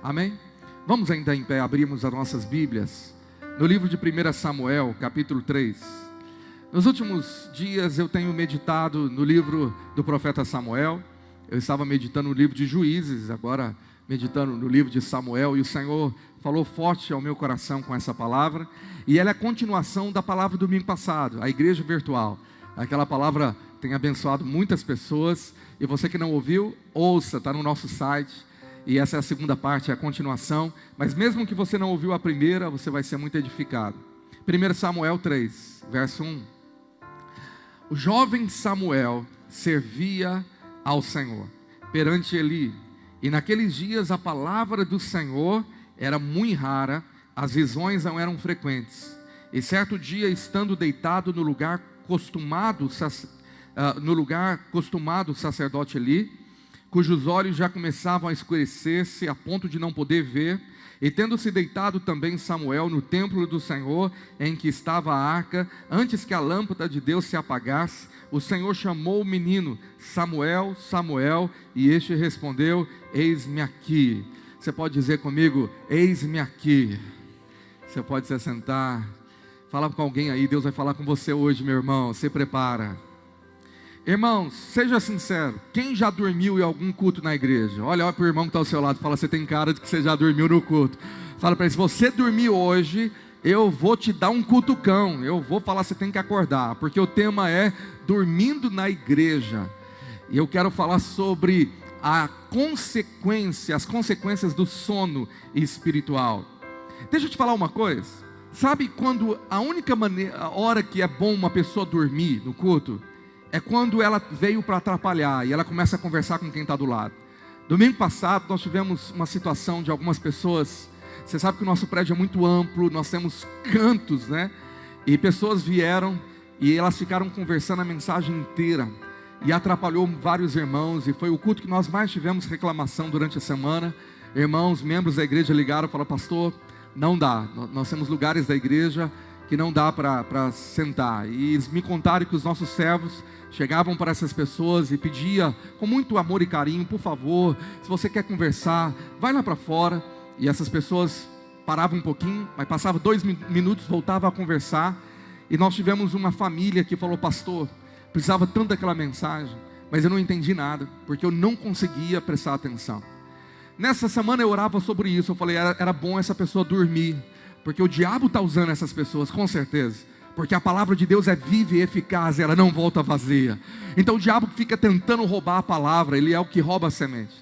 Amém? Vamos ainda em pé, abrimos as nossas Bíblias no livro de 1 Samuel, capítulo 3. Nos últimos dias eu tenho meditado no livro do profeta Samuel. Eu estava meditando no livro de Juízes, agora meditando no livro de Samuel, e o Senhor falou forte ao meu coração com essa palavra, e ela é a continuação da palavra do domingo passado, a igreja virtual. Aquela palavra tem abençoado muitas pessoas, e você que não ouviu, ouça, está no nosso site. E essa é a segunda parte, é a continuação. Mas mesmo que você não ouviu a primeira, você vai ser muito edificado. 1 Samuel 3, verso 1. O jovem Samuel servia ao Senhor perante Eli. E naqueles dias a palavra do Senhor era muito rara, as visões não eram frequentes. E certo dia, estando deitado no lugar costumado, o sacerdote Eli, cujos olhos já começavam a escurecer-se a ponto de não poder ver, e tendo-se deitado também Samuel no templo do Senhor, em que estava a arca, antes que a lâmpada de Deus se apagasse, o Senhor chamou o menino: Samuel, Samuel, e este respondeu: eis-me aqui. Você pode dizer comigo: eis-me aqui. Você pode se assentar. Fala com alguém aí, Deus vai falar com você hoje, meu irmão. Se prepara. Irmãos, seja sincero, quem já dormiu em algum culto na igreja? Olha para o irmão que está ao seu lado, fala: você tem cara de que você já dormiu no culto. Fala para ele: se você dormiu hoje, eu vou te dar um cutucão, eu vou falar, você tem que acordar, porque o tema é dormindo na igreja. E eu quero falar sobre as consequências do sono espiritual. Deixa eu te falar uma coisa, sabe quando a hora que é bom uma pessoa dormir no culto? É quando ela veio para atrapalhar e ela começa a conversar com quem está do lado. Domingo passado nós tivemos uma situação de algumas pessoas. Você sabe que o nosso prédio é muito amplo, nós temos cantos, né? E pessoas vieram e elas ficaram conversando a mensagem inteira, e atrapalhou vários irmãos, e foi o culto que nós mais tivemos reclamação durante a semana. Irmãos, membros da igreja ligaram e falaram: pastor, não dá, nós temos lugares da igreja que não dá para sentar. E eles me contaram que os nossos servos chegavam para essas pessoas e pedia com muito amor e carinho: por favor, se você quer conversar, vai lá para fora. E essas pessoas paravam um pouquinho, mas passava 2 minutos, voltava a conversar. E nós tivemos uma família que falou: pastor, precisava tanto daquela mensagem, mas eu não entendi nada, porque eu não conseguia prestar atenção. Nessa semana eu orava sobre isso, eu falei: era bom essa pessoa dormir, porque o diabo está usando essas pessoas, com certeza. Porque a palavra de Deus é viva e eficaz, ela não volta vazia. Então o diabo fica tentando roubar a palavra, ele é o que rouba a semente.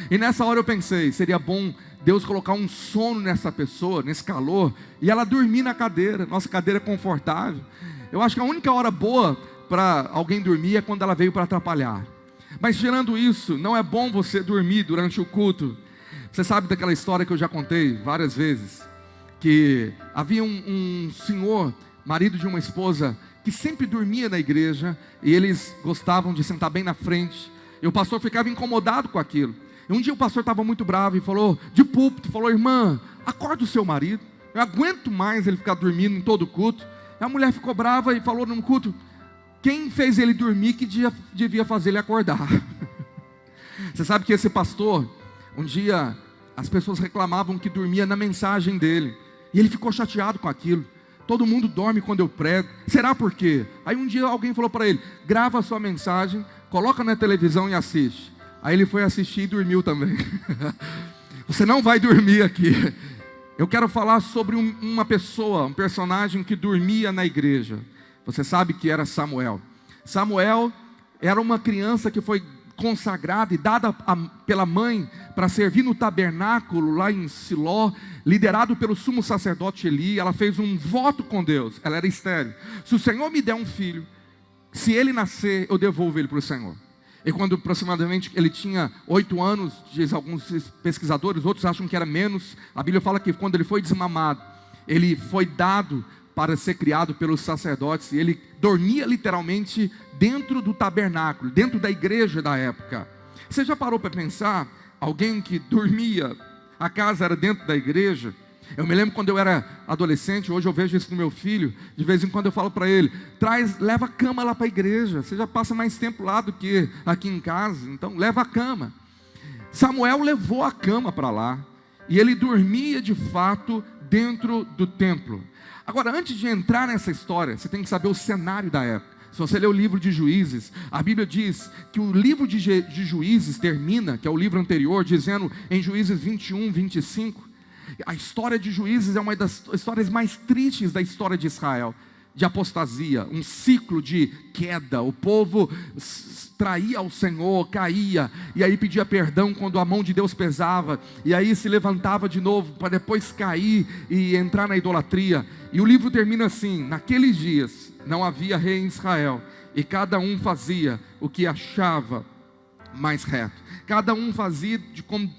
E nessa hora eu pensei: seria bom Deus colocar um sono nessa pessoa, nesse calor, e ela dormir na cadeira. Nossa cadeira é confortável. Eu acho que a única hora boa para alguém dormir é quando ela veio para atrapalhar. Mas tirando isso, não é bom você dormir durante o culto. Você sabe daquela história que eu já contei várias vezes, que havia um senhor, marido de uma esposa, que sempre dormia na igreja, e eles gostavam de sentar bem na frente, e o pastor ficava incomodado com aquilo. E um dia o pastor estava muito bravo e falou, de púlpito, falou: irmã, acorda o seu marido, eu aguento mais ele ficar dormindo em todo culto. E a mulher ficou brava e falou no culto: quem fez ele dormir que devia fazer ele acordar? Você sabe que esse pastor, um dia as pessoas reclamavam que dormia na mensagem dele, e ele ficou chateado com aquilo. Todo mundo dorme quando eu prego, será por quê? Aí um dia alguém falou para ele: grava a sua mensagem, coloca na televisão e assiste. Aí ele foi assistir e dormiu também. Você não vai dormir aqui. Eu quero falar sobre uma pessoa, um personagem que dormia na igreja. Você sabe que era Samuel. Samuel era uma criança que foi consagrada e dada pela mãe para servir no tabernáculo lá em Siló, liderado pelo sumo sacerdote Eli. Ela fez um voto com Deus, ela era estéril: se o Senhor me der um filho, se ele nascer, eu devolvo ele para o Senhor. E quando aproximadamente ele tinha 8 anos, diz alguns pesquisadores, outros acham que era menos, a Bíblia fala que quando ele foi desmamado, ele foi dado para ser criado pelos sacerdotes, e ele dormia literalmente dentro do tabernáculo, dentro da igreja da época. Você já parou para pensar, alguém que dormia, a casa era dentro da igreja? Eu me lembro quando eu era adolescente, hoje eu vejo isso no meu filho, de vez em quando eu falo para ele: leva a cama lá para a igreja, você já passa mais tempo lá do que aqui em casa, então leva a cama. Samuel levou a cama para lá, E ele dormia de fato dentro do templo. Agora, antes de entrar nessa história, você tem que saber o cenário da época. Se você ler o livro de Juízes, a Bíblia diz que o livro de Juízes termina, que é o livro anterior, dizendo em Juízes 21, 25, a história de Juízes é uma das histórias mais tristes da história de Israel, de apostasia, um ciclo de queda. O povo traía ao Senhor, caía, e aí pedia perdão quando a mão de Deus pesava, e aí se levantava de novo para depois cair e entrar na idolatria. E o livro termina assim: naqueles dias não havia rei em Israel, e cada um fazia o que achava mais reto. Cada um fazia de como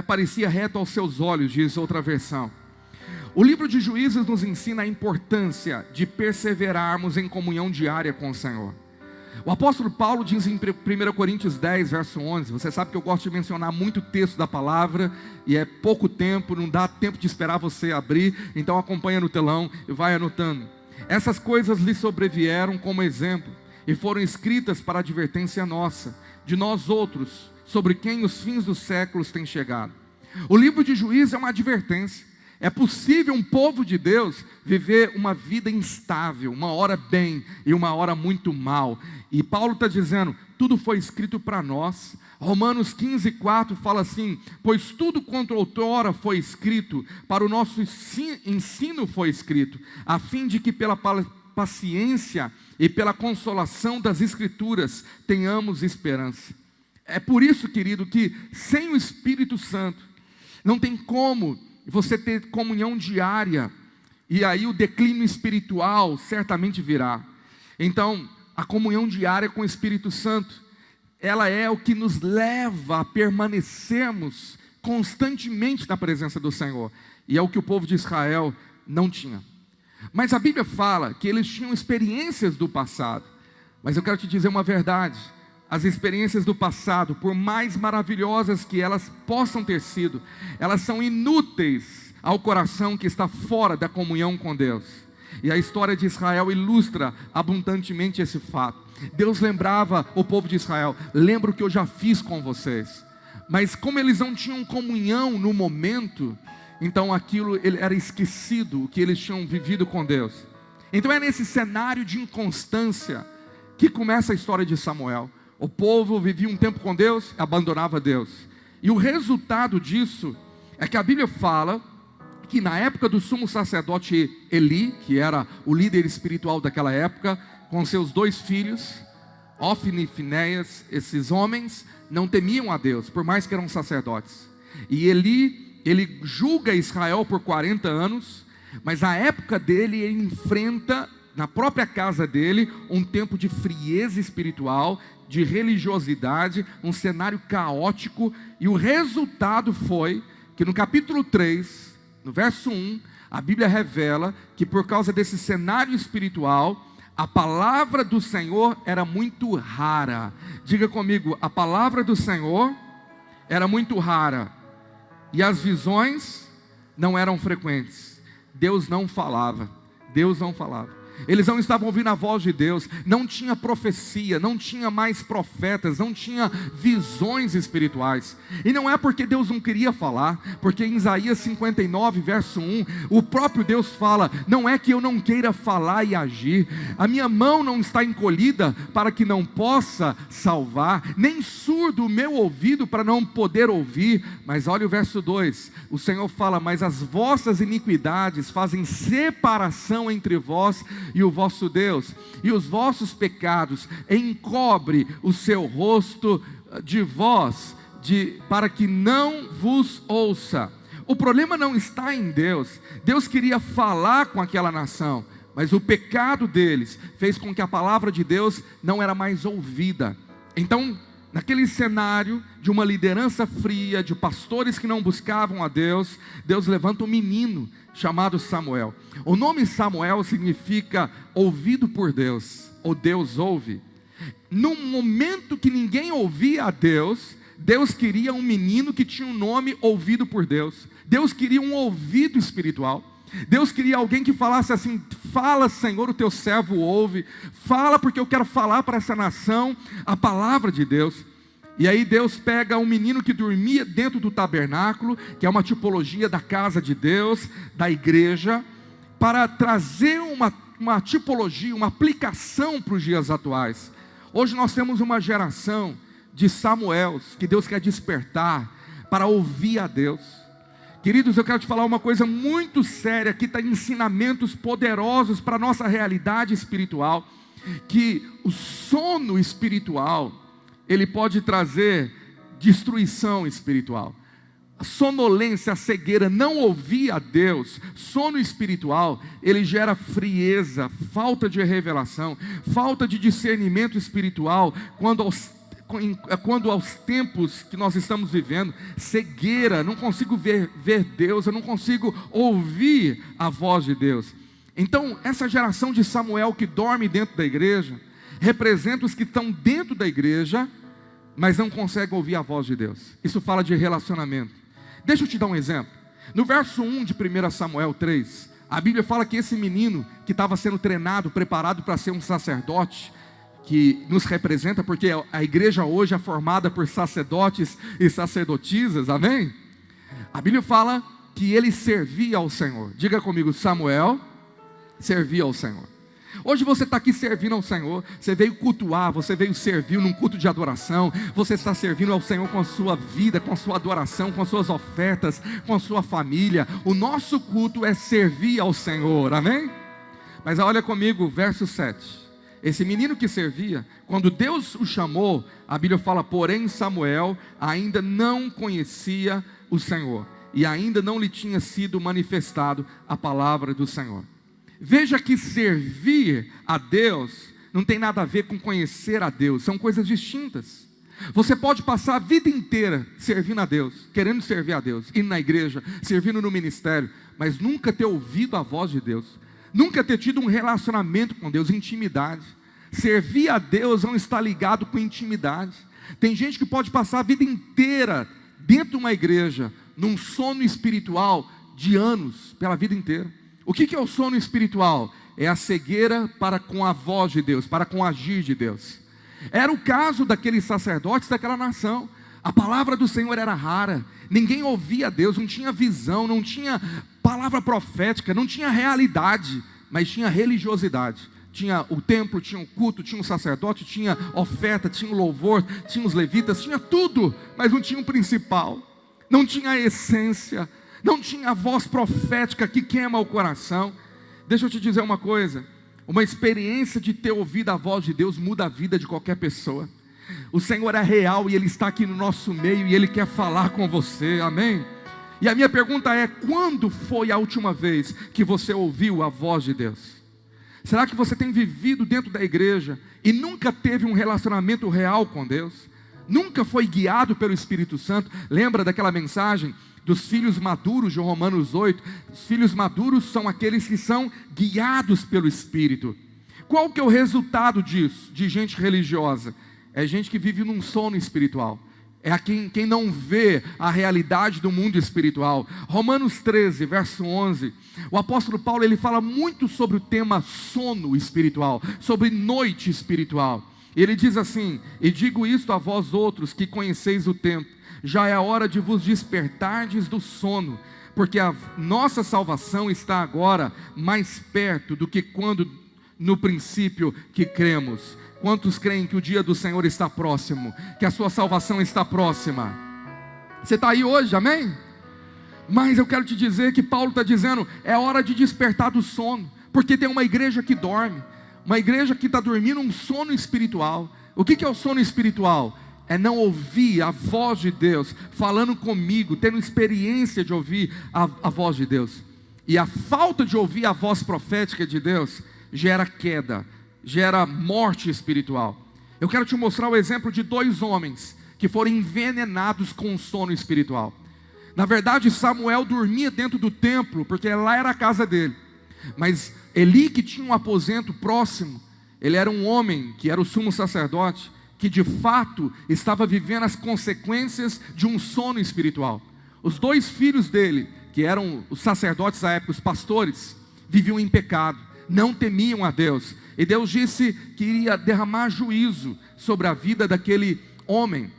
parecia reto aos seus olhos, diz outra versão. O livro de Juízes nos ensina a importância de perseverarmos em comunhão diária com o Senhor. O apóstolo Paulo diz em 1 Coríntios 10, verso 11, você sabe que eu gosto de mencionar muito texto da palavra, e é pouco tempo, não dá tempo de esperar você abrir, então acompanha no telão e vai anotando. Essas coisas lhe sobrevieram como exemplo, e foram escritas para advertência nossa, de nós outros, sobre quem os fins dos séculos têm chegado. O livro de Juízes é uma advertência. É possível um povo de Deus viver uma vida instável, uma hora bem e uma hora muito mal. E Paulo está dizendo, tudo foi escrito para nós. Romanos 15, 4 fala assim: pois tudo quanto outrora foi escrito, para o nosso ensino foi escrito, a fim de que pela paciência e pela consolação das Escrituras tenhamos esperança. É por isso, querido, que sem o Espírito Santo não tem como você ter comunhão diária, e aí o declínio espiritual certamente virá. Então, a comunhão diária com o Espírito Santo, ela é o que nos leva a permanecermos constantemente na presença do Senhor, e é o que o povo de Israel não tinha. Mas a Bíblia fala que eles tinham experiências do passado, mas eu quero te dizer uma verdade: as experiências do passado, por mais maravilhosas que elas possam ter sido, elas são inúteis ao coração que está fora da comunhão com Deus. E a história de Israel ilustra abundantemente esse fato. Deus lembrava o povo de Israel: lembra o que eu já fiz com vocês. Mas como eles não tinham comunhão no momento, então aquilo era esquecido, o que eles tinham vivido com Deus. Então é nesse cenário de inconstância que começa a história de Samuel. O povo vivia um tempo com Deus, abandonava Deus. E o resultado disso é que a Bíblia fala que na época do sumo sacerdote Eli, que era o líder espiritual daquela época, com seus 2 filhos, Ofni e Finéias, esses homens não temiam a Deus, por mais que eram sacerdotes. E Eli, ele julga Israel por 40 anos, mas na época dele ele enfrenta, na própria casa dele, um tempo de frieza espiritual, de religiosidade, um cenário caótico. E o resultado foi que no capítulo 3, no verso 1, a Bíblia revela que por causa desse cenário espiritual, a palavra do Senhor era muito rara. Diga comigo, a palavra do Senhor era muito rara, e as visões não eram frequentes. Deus não falava. Eles não estavam ouvindo a voz de Deus, não tinha profecia, não tinha mais profetas, não tinha visões espirituais. E não é porque Deus não queria falar, porque em Isaías 59, verso 1, o próprio Deus fala: não é que eu não queira falar e agir, a minha mão não está encolhida para que não possa salvar, nem surdo o meu ouvido para não poder ouvir. Mas olha o verso 2, o Senhor fala: mas as vossas iniquidades fazem separação entre vós e o vosso Deus, e os vossos pecados encobre o seu rosto de vós, para que não vos ouça. O problema não está em Deus. Deus queria falar com aquela nação, mas o pecado deles fez com que a palavra de Deus não era mais ouvida. Então, naquele cenário de uma liderança fria, de pastores que não buscavam a Deus, Deus levanta um menino chamado Samuel. O nome Samuel significa ouvido por Deus, ou Deus ouve. Num momento que ninguém ouvia a Deus, Deus queria um menino que tinha um nome ouvido por Deus. Deus queria um ouvido espiritual. Deus queria alguém que falasse assim: fala, Senhor, o teu servo ouve. Fala, porque eu quero falar para essa nação a palavra de Deus. E aí Deus pega um menino que dormia dentro do tabernáculo, que é uma tipologia da casa de Deus, da igreja, para trazer uma tipologia, uma aplicação para os dias atuais. Hoje nós temos uma geração de Samuels, que Deus quer despertar para ouvir a Deus. Queridos, eu quero te falar uma coisa muito séria, que está ensinamentos poderosos para a nossa realidade espiritual, que o sono espiritual, ele pode trazer destruição espiritual. A sonolência, a cegueira, não ouvir a Deus, sono espiritual, ele gera frieza, falta de revelação, falta de discernimento espiritual, quando aos tempos que nós estamos vivendo, cegueira, não consigo ver Deus, eu não consigo ouvir a voz de Deus. Então, essa geração de Samuel que dorme dentro da igreja, representa os que estão dentro da igreja, mas não conseguem ouvir a voz de Deus. Isso fala de relacionamento. Deixa eu te dar um exemplo. No verso 1 de 1 Samuel 3, a Bíblia fala que esse menino que estava sendo treinado, preparado para ser um sacerdote, que nos representa, porque a igreja hoje é formada por sacerdotes e sacerdotisas, amém? A Bíblia fala que ele servia ao Senhor. Diga comigo, Samuel servia ao Senhor. Hoje você está aqui servindo ao Senhor, você veio cultuar, você veio servir num culto de adoração, você está servindo ao Senhor com a sua vida, com a sua adoração, com as suas ofertas, com a sua família. O nosso culto é servir ao Senhor, amém? Mas olha comigo, verso 7. Esse menino que servia, quando Deus o chamou, a Bíblia fala, porém Samuel ainda não conhecia o Senhor, e ainda não lhe tinha sido manifestado a palavra do Senhor. Veja que servir a Deus não tem nada a ver com conhecer a Deus, são coisas distintas. Você pode passar a vida inteira servindo a Deus, querendo servir a Deus, indo na igreja, servindo no ministério, mas nunca ter ouvido a voz de Deus, nunca ter tido um relacionamento com Deus, intimidade. Servir a Deus não está ligado com intimidade. Tem gente que pode passar a vida inteira dentro de uma igreja, num sono espiritual de anos, pela vida inteira. O que é o sono espiritual? É a cegueira para com a voz de Deus, para com o agir de Deus. Era o caso daqueles sacerdotes daquela nação. A palavra do Senhor era rara, ninguém ouvia Deus, não tinha visão, não tinha palavra profética, não tinha realidade, mas tinha religiosidade. Tinha o templo, tinha o culto, tinha o sacerdote, tinha oferta, tinha o louvor, tinha os levitas, tinha tudo, mas não tinha o principal, não tinha a essência, não tinha a voz profética que queima o coração. Deixa eu te dizer uma coisa, uma experiência de ter ouvido a voz de Deus muda a vida de qualquer pessoa. O Senhor é real e Ele está aqui no nosso meio e Ele quer falar com você, amém? E a minha pergunta é, quando foi a última vez que você ouviu a voz de Deus? Será que você tem vivido dentro da igreja e nunca teve um relacionamento real com Deus? Nunca foi guiado pelo Espírito Santo? Lembra daquela mensagem dos filhos maduros de Romanos 8? Os filhos maduros são aqueles que são guiados pelo Espírito. Qual que é o resultado disso, de gente religiosa? É gente que vive num sono espiritual. É quem não vê a realidade do mundo espiritual. Romanos 13, verso 11. O apóstolo Paulo, ele fala muito sobre o tema sono espiritual, sobre noite espiritual. Ele diz assim, e digo isto a vós outros que conheceis o tempo, já é a hora de vos despertardes do sono, porque a nossa salvação está agora mais perto do que quando no princípio que cremos. Quantos creem que o dia do Senhor está próximo, que a sua salvação está próxima? Você está aí hoje, amém? Mas eu quero te dizer que Paulo está dizendo, é hora de despertar do sono, porque tem uma igreja que dorme, uma igreja que está dormindo um sono espiritual. O que é o sono espiritual? É não ouvir a voz de Deus, falando comigo, tendo experiência de ouvir a voz de Deus. E a falta de ouvir a voz profética de Deus, gera queda, gera morte espiritual. Eu quero te mostrar o exemplo de dois homens que foram envenenados com o sono espiritual. Na verdade, Samuel dormia dentro do templo, porque lá era a casa dele. Mas Eli, que tinha um aposento próximo, ele era um homem que era o sumo sacerdote, que de fato estava vivendo as consequências de um sono espiritual. Os dois filhos dele, que eram os sacerdotes da época, os pastores, viviam em pecado, não temiam a Deus. E Deus disse que iria derramar juízo sobre a vida daquele homem.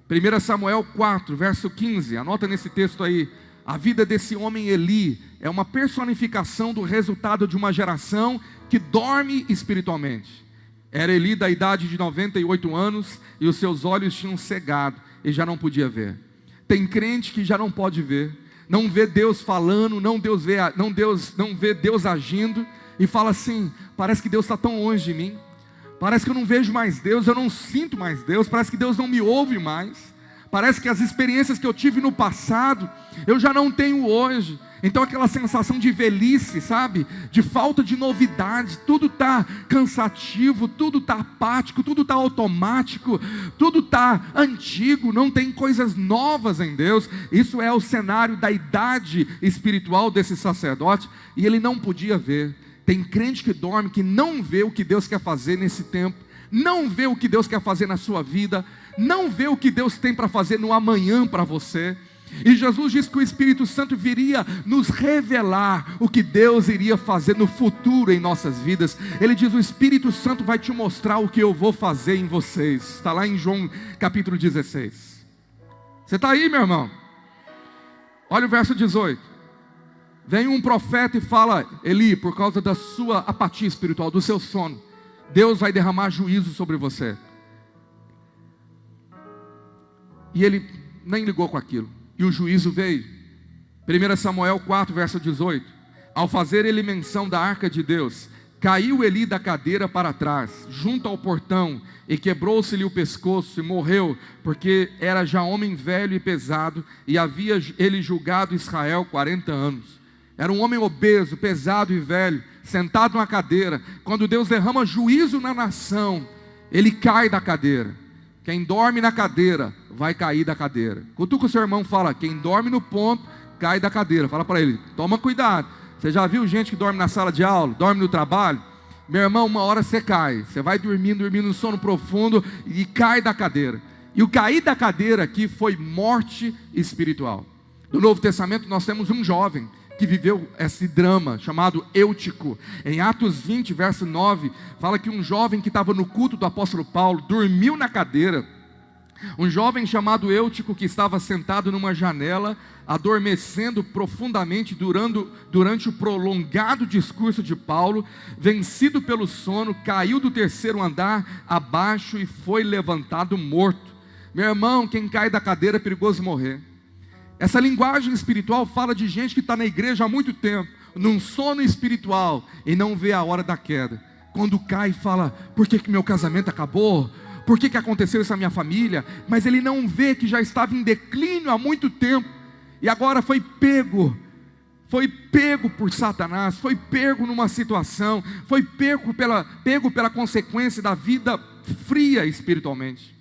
1 Samuel 4, verso 15, anota nesse texto aí. A vida desse homem Eli é uma personificação do resultado de uma geração que dorme espiritualmente. Era Eli da idade de 98 anos e os seus olhos tinham cegado e já não podia ver. Tem crente que já não pode ver, não vê Deus falando, não vê Deus agindo e fala assim: parece que Deus está tão longe de mim, parece que eu não vejo mais Deus, eu não sinto mais Deus, parece que Deus não me ouve mais. Parece que as experiências que eu tive no passado, eu já não tenho hoje. Então aquela sensação de velhice, sabe? De falta de novidade, tudo está cansativo, tudo está apático, tudo está automático, tudo está antigo, não tem coisas novas em Deus. Isso é o cenário da idade espiritual desse sacerdote, e ele não podia ver. Tem crente que dorme, que não vê o que Deus quer fazer nesse tempo, não vê o que Deus quer fazer na sua vida, não vê o que Deus tem para fazer no amanhã para você. E Jesus disse que o Espírito Santo viria nos revelar o que Deus iria fazer no futuro em nossas vidas. Ele diz: o Espírito Santo vai te mostrar o que eu vou fazer em vocês. Está lá em João capítulo 16. Você está aí, meu irmão? Olha o verso 18. Vem um profeta e fala: Eli, por causa da sua apatia espiritual, do seu sono, Deus vai derramar juízo sobre você. E ele nem ligou com aquilo. E o juízo veio. 1 Samuel 4, verso 18. Ao fazer ele menção da arca de Deus, caiu Eli da cadeira para trás, junto ao portão, e quebrou-se-lhe o pescoço e morreu, porque era já homem velho e pesado, e havia ele julgado Israel 40 anos. Era um homem obeso, pesado e velho, sentado na cadeira. Quando Deus derrama juízo na nação, ele cai da cadeira. Quem dorme na cadeira, vai cair da cadeira. Cutuca o seu irmão, fala: quem dorme no ponto, cai da cadeira. Fala para ele: toma cuidado. Você já viu gente que dorme na sala de aula, dorme no trabalho? Meu irmão, uma hora você cai. Você vai dormindo no sono profundo e cai da cadeira. E o cair da cadeira aqui foi morte espiritual. No Novo Testamento nós temos um jovem que viveu esse drama, chamado Eutico. Em Atos 20, verso 9, fala que um jovem que estava no culto do apóstolo Paulo, dormiu na cadeira. Um jovem chamado Eutico, que estava sentado numa janela, adormecendo profundamente durante o prolongado discurso de Paulo, vencido pelo sono, caiu do terceiro andar abaixo e foi levantado morto. Meu irmão, quem cai da cadeira é perigoso morrer. Essa linguagem espiritual fala de gente que está na igreja há muito tempo, num sono espiritual, e não vê a hora da queda. Quando cai, fala: por que meu casamento acabou? Por que aconteceu isso à minha família? Mas ele não vê que já estava em declínio há muito tempo, e agora foi pego por Satanás, foi pego numa situação, foi pego pela consequência da vida fria espiritualmente.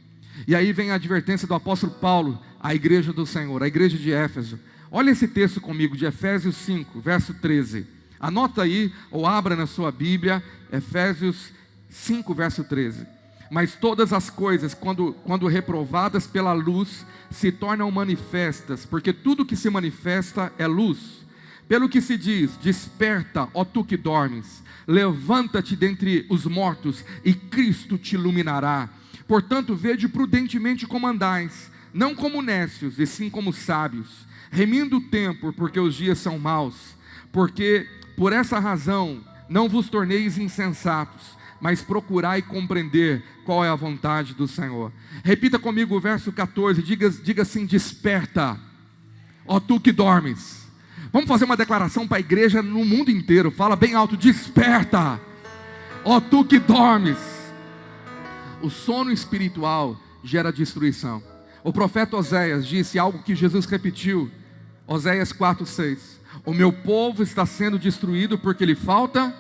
E aí vem a advertência do apóstolo Paulo à igreja do Senhor, à igreja de Éfeso. Olha esse texto comigo, de Efésios 5, verso 13. Anota aí, ou abra na sua Bíblia, Efésios 5, verso 13. Mas todas as coisas, quando reprovadas pela luz, se tornam manifestas, porque tudo que se manifesta é luz. Pelo que se diz: desperta, ó tu que dormes, levanta-te dentre os mortos, e Cristo te iluminará. Portanto, vede prudentemente como andais, não como necios, e sim como sábios, remindo o tempo, porque os dias são maus. Porque por essa razão não vos torneis insensatos, mas procurai compreender qual é a vontade do Senhor. Repita comigo o verso 14, diga assim: desperta, ó tu que dormes. Vamos fazer uma declaração para a igreja no mundo inteiro. Fala bem alto: desperta, ó tu que dormes. O sono espiritual gera destruição. O profeta Oséias disse algo que Jesus repetiu, Oséias 4:6. O meu povo está sendo destruído porque lhe falta.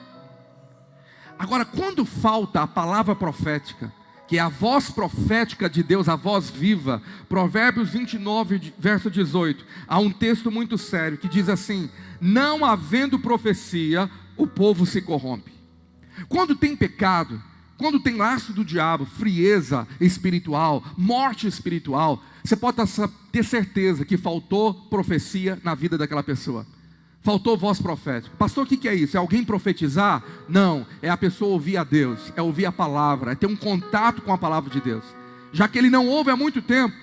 Agora, quando falta a palavra profética, que é a voz profética de Deus, a voz viva, Provérbios 29, verso 18, há um texto muito sério que diz assim: não havendo profecia, o povo se corrompe. Quando tem pecado, quando tem laço do diabo, frieza espiritual, morte espiritual, você pode ter certeza que faltou profecia na vida daquela pessoa. Faltou voz profética. Pastor, o que é isso? É alguém profetizar? Não, é a pessoa ouvir a Deus, é ouvir a palavra, é ter um contato com a palavra de Deus. Já que ele não ouve há muito tempo,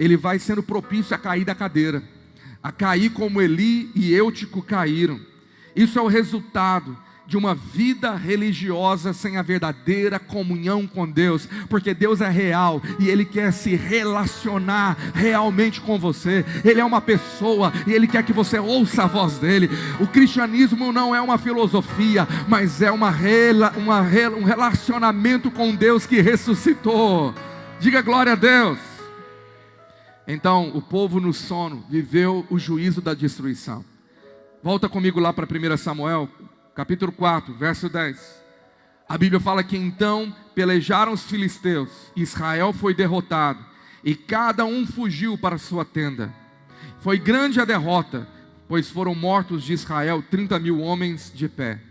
ele vai sendo propício a cair da cadeira, a cair como Eli e Eutico caíram. Isso é o resultado de uma vida religiosa sem a verdadeira comunhão com Deus, porque Deus é real e Ele quer se relacionar realmente com você. Ele é uma pessoa e Ele quer que você ouça a voz dEle. O cristianismo não é uma filosofia, mas é um relacionamento com Deus que ressuscitou. Diga glória a Deus. Então o povo no sono viveu o juízo da destruição. Volta comigo lá para 1 Samuel capítulo 4, verso 10. A Bíblia fala que então pelejaram os filisteus, Israel foi derrotado, e cada um fugiu para sua tenda. Foi grande a derrota, pois foram mortos de Israel 30.000 homens de pé.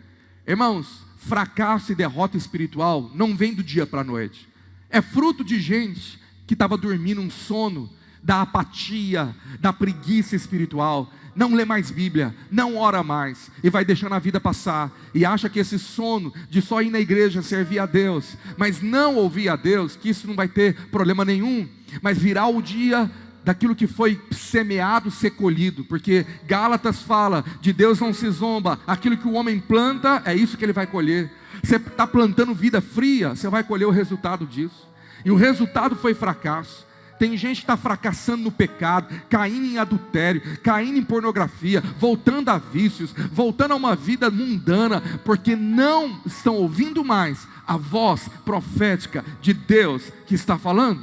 Irmãos, fracasso e derrota espiritual não vem do dia para a noite. É fruto de gente que estava dormindo um sono da apatia, da preguiça espiritual. Não lê mais Bíblia, não ora mais, e vai deixando a vida passar, e acha que esse sono de só ir na igreja servir a Deus, mas não ouvir a Deus, que isso não vai ter problema nenhum, mas virá o dia daquilo que foi semeado ser colhido, porque Gálatas fala, de Deus não se zomba, aquilo que o homem planta, é isso que ele vai colher. Você está plantando vida fria, você vai colher o resultado disso, e o resultado foi fracasso. Tem gente que está fracassando no pecado, caindo em adultério, caindo em pornografia, voltando a vícios, voltando a uma vida mundana, porque não estão ouvindo mais a voz profética de Deus que está falando.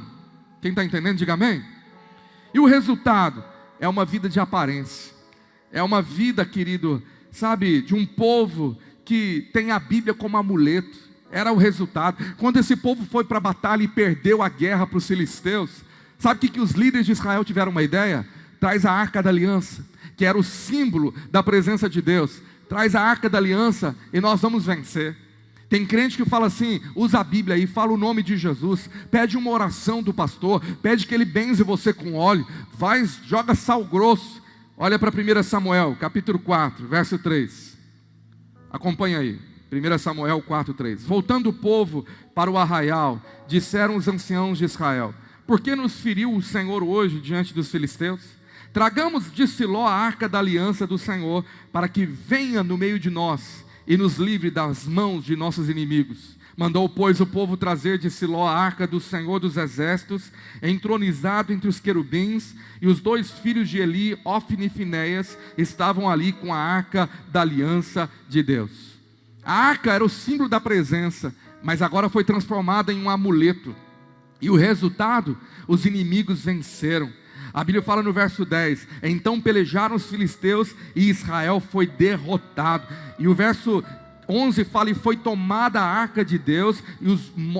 Quem está entendendo, diga amém. E o resultado é uma vida de aparência, é uma vida, querido, sabe, de um povo que tem a Bíblia como amuleto. Era o resultado. Quando esse povo foi para a batalha e perdeu a guerra para os filisteus, sabe o que os líderes de Israel tiveram uma ideia? Traz a Arca da Aliança, que era o símbolo da presença de Deus. Traz a Arca da Aliança e nós vamos vencer. Tem crente que fala assim, usa a Bíblia aí, fala o nome de Jesus, pede uma oração do pastor, pede que ele benze você com óleo, vai, joga sal grosso. Olha para 1 Samuel, capítulo 4, verso 3. Acompanha aí, 1 Samuel 4, 3. Voltando o povo para o arraial, disseram os anciãos de Israel: por que nos feriu o Senhor hoje diante dos filisteus? Tragamos de Siló a arca da aliança do Senhor, para que venha no meio de nós e nos livre das mãos de nossos inimigos. Mandou, pois, o povo trazer de Siló a arca do Senhor dos exércitos, entronizado entre os querubins, e os 2 filhos de Eli, Ofni e Finéias, estavam ali com a arca da aliança de Deus. A arca era o símbolo da presença, mas agora foi transformada em um amuleto. E o resultado, os inimigos venceram. A Bíblia fala no verso 10, então pelejaram os filisteus e Israel foi derrotado. E o verso 11 fala, e foi tomada a arca de Deus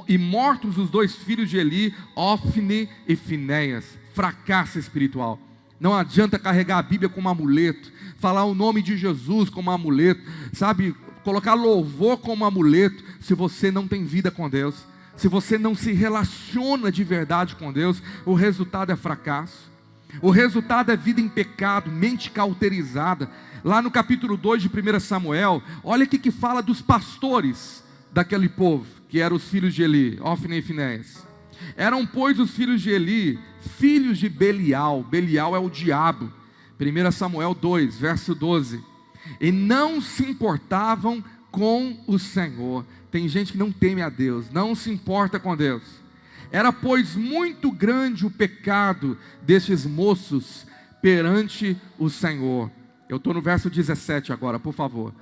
e mortos os 2 filhos de Eli, Ofni e Finéias. Fracasso espiritual. Não adianta carregar a Bíblia como amuleto, falar o nome de Jesus como amuleto, sabe, colocar louvor como amuleto, se você não tem vida com Deus. Se você não se relaciona de verdade com Deus, o resultado é fracasso. O resultado é vida em pecado, mente cauterizada. Lá no capítulo 2 de 1 Samuel, olha aqui que fala dos pastores daquele povo, que eram os filhos de Eli, Ofni e Finéias. Eram, pois, os filhos de Eli, filhos de Belial. Belial é o diabo. 1 Samuel 2, verso 12. E não se importavam com o Senhor. Tem gente que não teme a Deus, não se importa com Deus. Era, pois, muito grande o pecado destes moços perante o Senhor. Eu estou no verso 17 agora, por favor.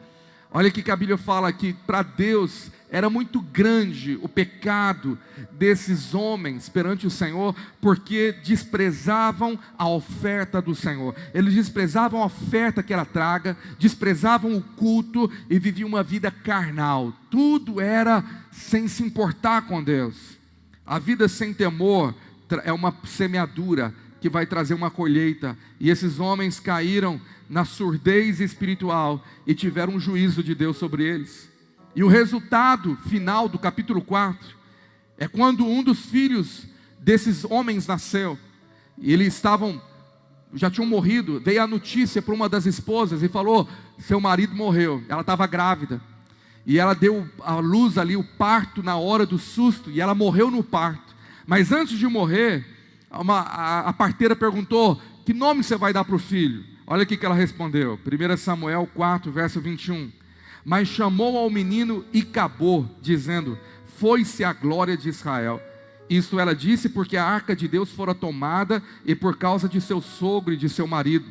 Olha aqui que a Bíblia fala que para Deus era muito grande o pecado desses homens perante o Senhor, porque desprezavam a oferta do Senhor. Eles desprezavam a oferta que era traga, desprezavam o culto e viviam uma vida carnal. Tudo era sem se importar com Deus. A vida sem temor é uma semeadura que vai trazer uma colheita. E esses homens caíram na surdez espiritual e tiveram um juízo de Deus sobre eles. E o resultado final do capítulo 4 é quando um dos filhos desses homens nasceu. E eles já tinham morrido. Veio a notícia para uma das esposas e falou: seu marido morreu. Ela estava grávida. E ela deu à luz ali o parto na hora do susto. E ela morreu no parto. Mas antes de morrer, a parteira perguntou: que nome você vai dar para o filho? Olha o que ela respondeu, 1 Samuel 4, verso 21. Mas chamou ao menino e acabou, dizendo: foi-se a glória de Israel. Isto ela disse porque a arca de Deus fora tomada, e por causa de seu sogro e de seu marido.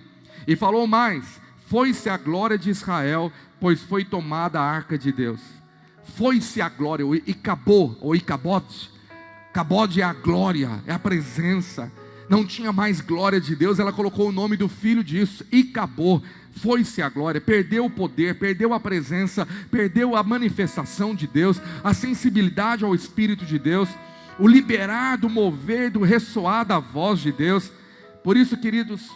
E falou mais: foi-se a glória de Israel, pois foi tomada a arca de Deus. Foi-se a glória, o Icabô, ou Icabode. Cabode é a glória, é a presença. Não tinha mais glória de Deus, ela colocou o nome do filho disso, Icabô. Foi-se a glória, perdeu o poder, perdeu a presença, perdeu a manifestação de Deus, a sensibilidade ao Espírito de Deus, o liberar do mover, do ressoar da voz de Deus. Por isso, queridos,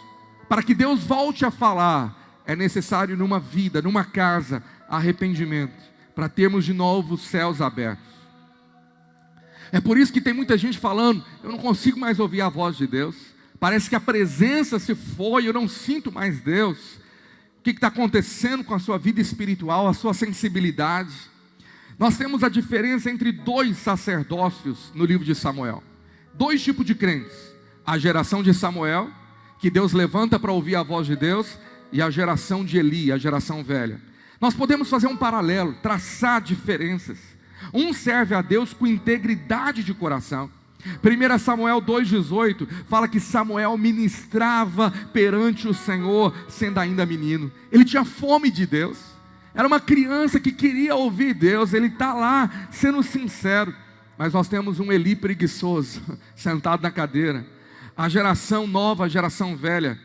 para que Deus volte a falar, é necessário numa vida, numa casa, arrependimento, para termos de novo os céus abertos. É por isso que tem muita gente falando: eu não consigo mais ouvir a voz de Deus, parece que a presença se foi, eu não sinto mais Deus. O que está acontecendo com a sua vida espiritual, a sua sensibilidade? Nós temos a diferença entre dois sacerdócios no livro de Samuel. Dois tipos de crentes: a geração de Samuel, que Deus levanta para ouvir a voz de Deus, e a geração de Eli, a geração velha. Nós podemos fazer um paralelo, traçar diferenças. Um serve a Deus com integridade de coração. 1 Samuel 2,18 fala que Samuel ministrava perante o Senhor, sendo ainda menino. Ele tinha fome de Deus, era uma criança que queria ouvir Deus. Ele está lá sendo sincero. Mas nós temos um Eli preguiçoso, sentado na cadeira. A geração nova, a geração velha.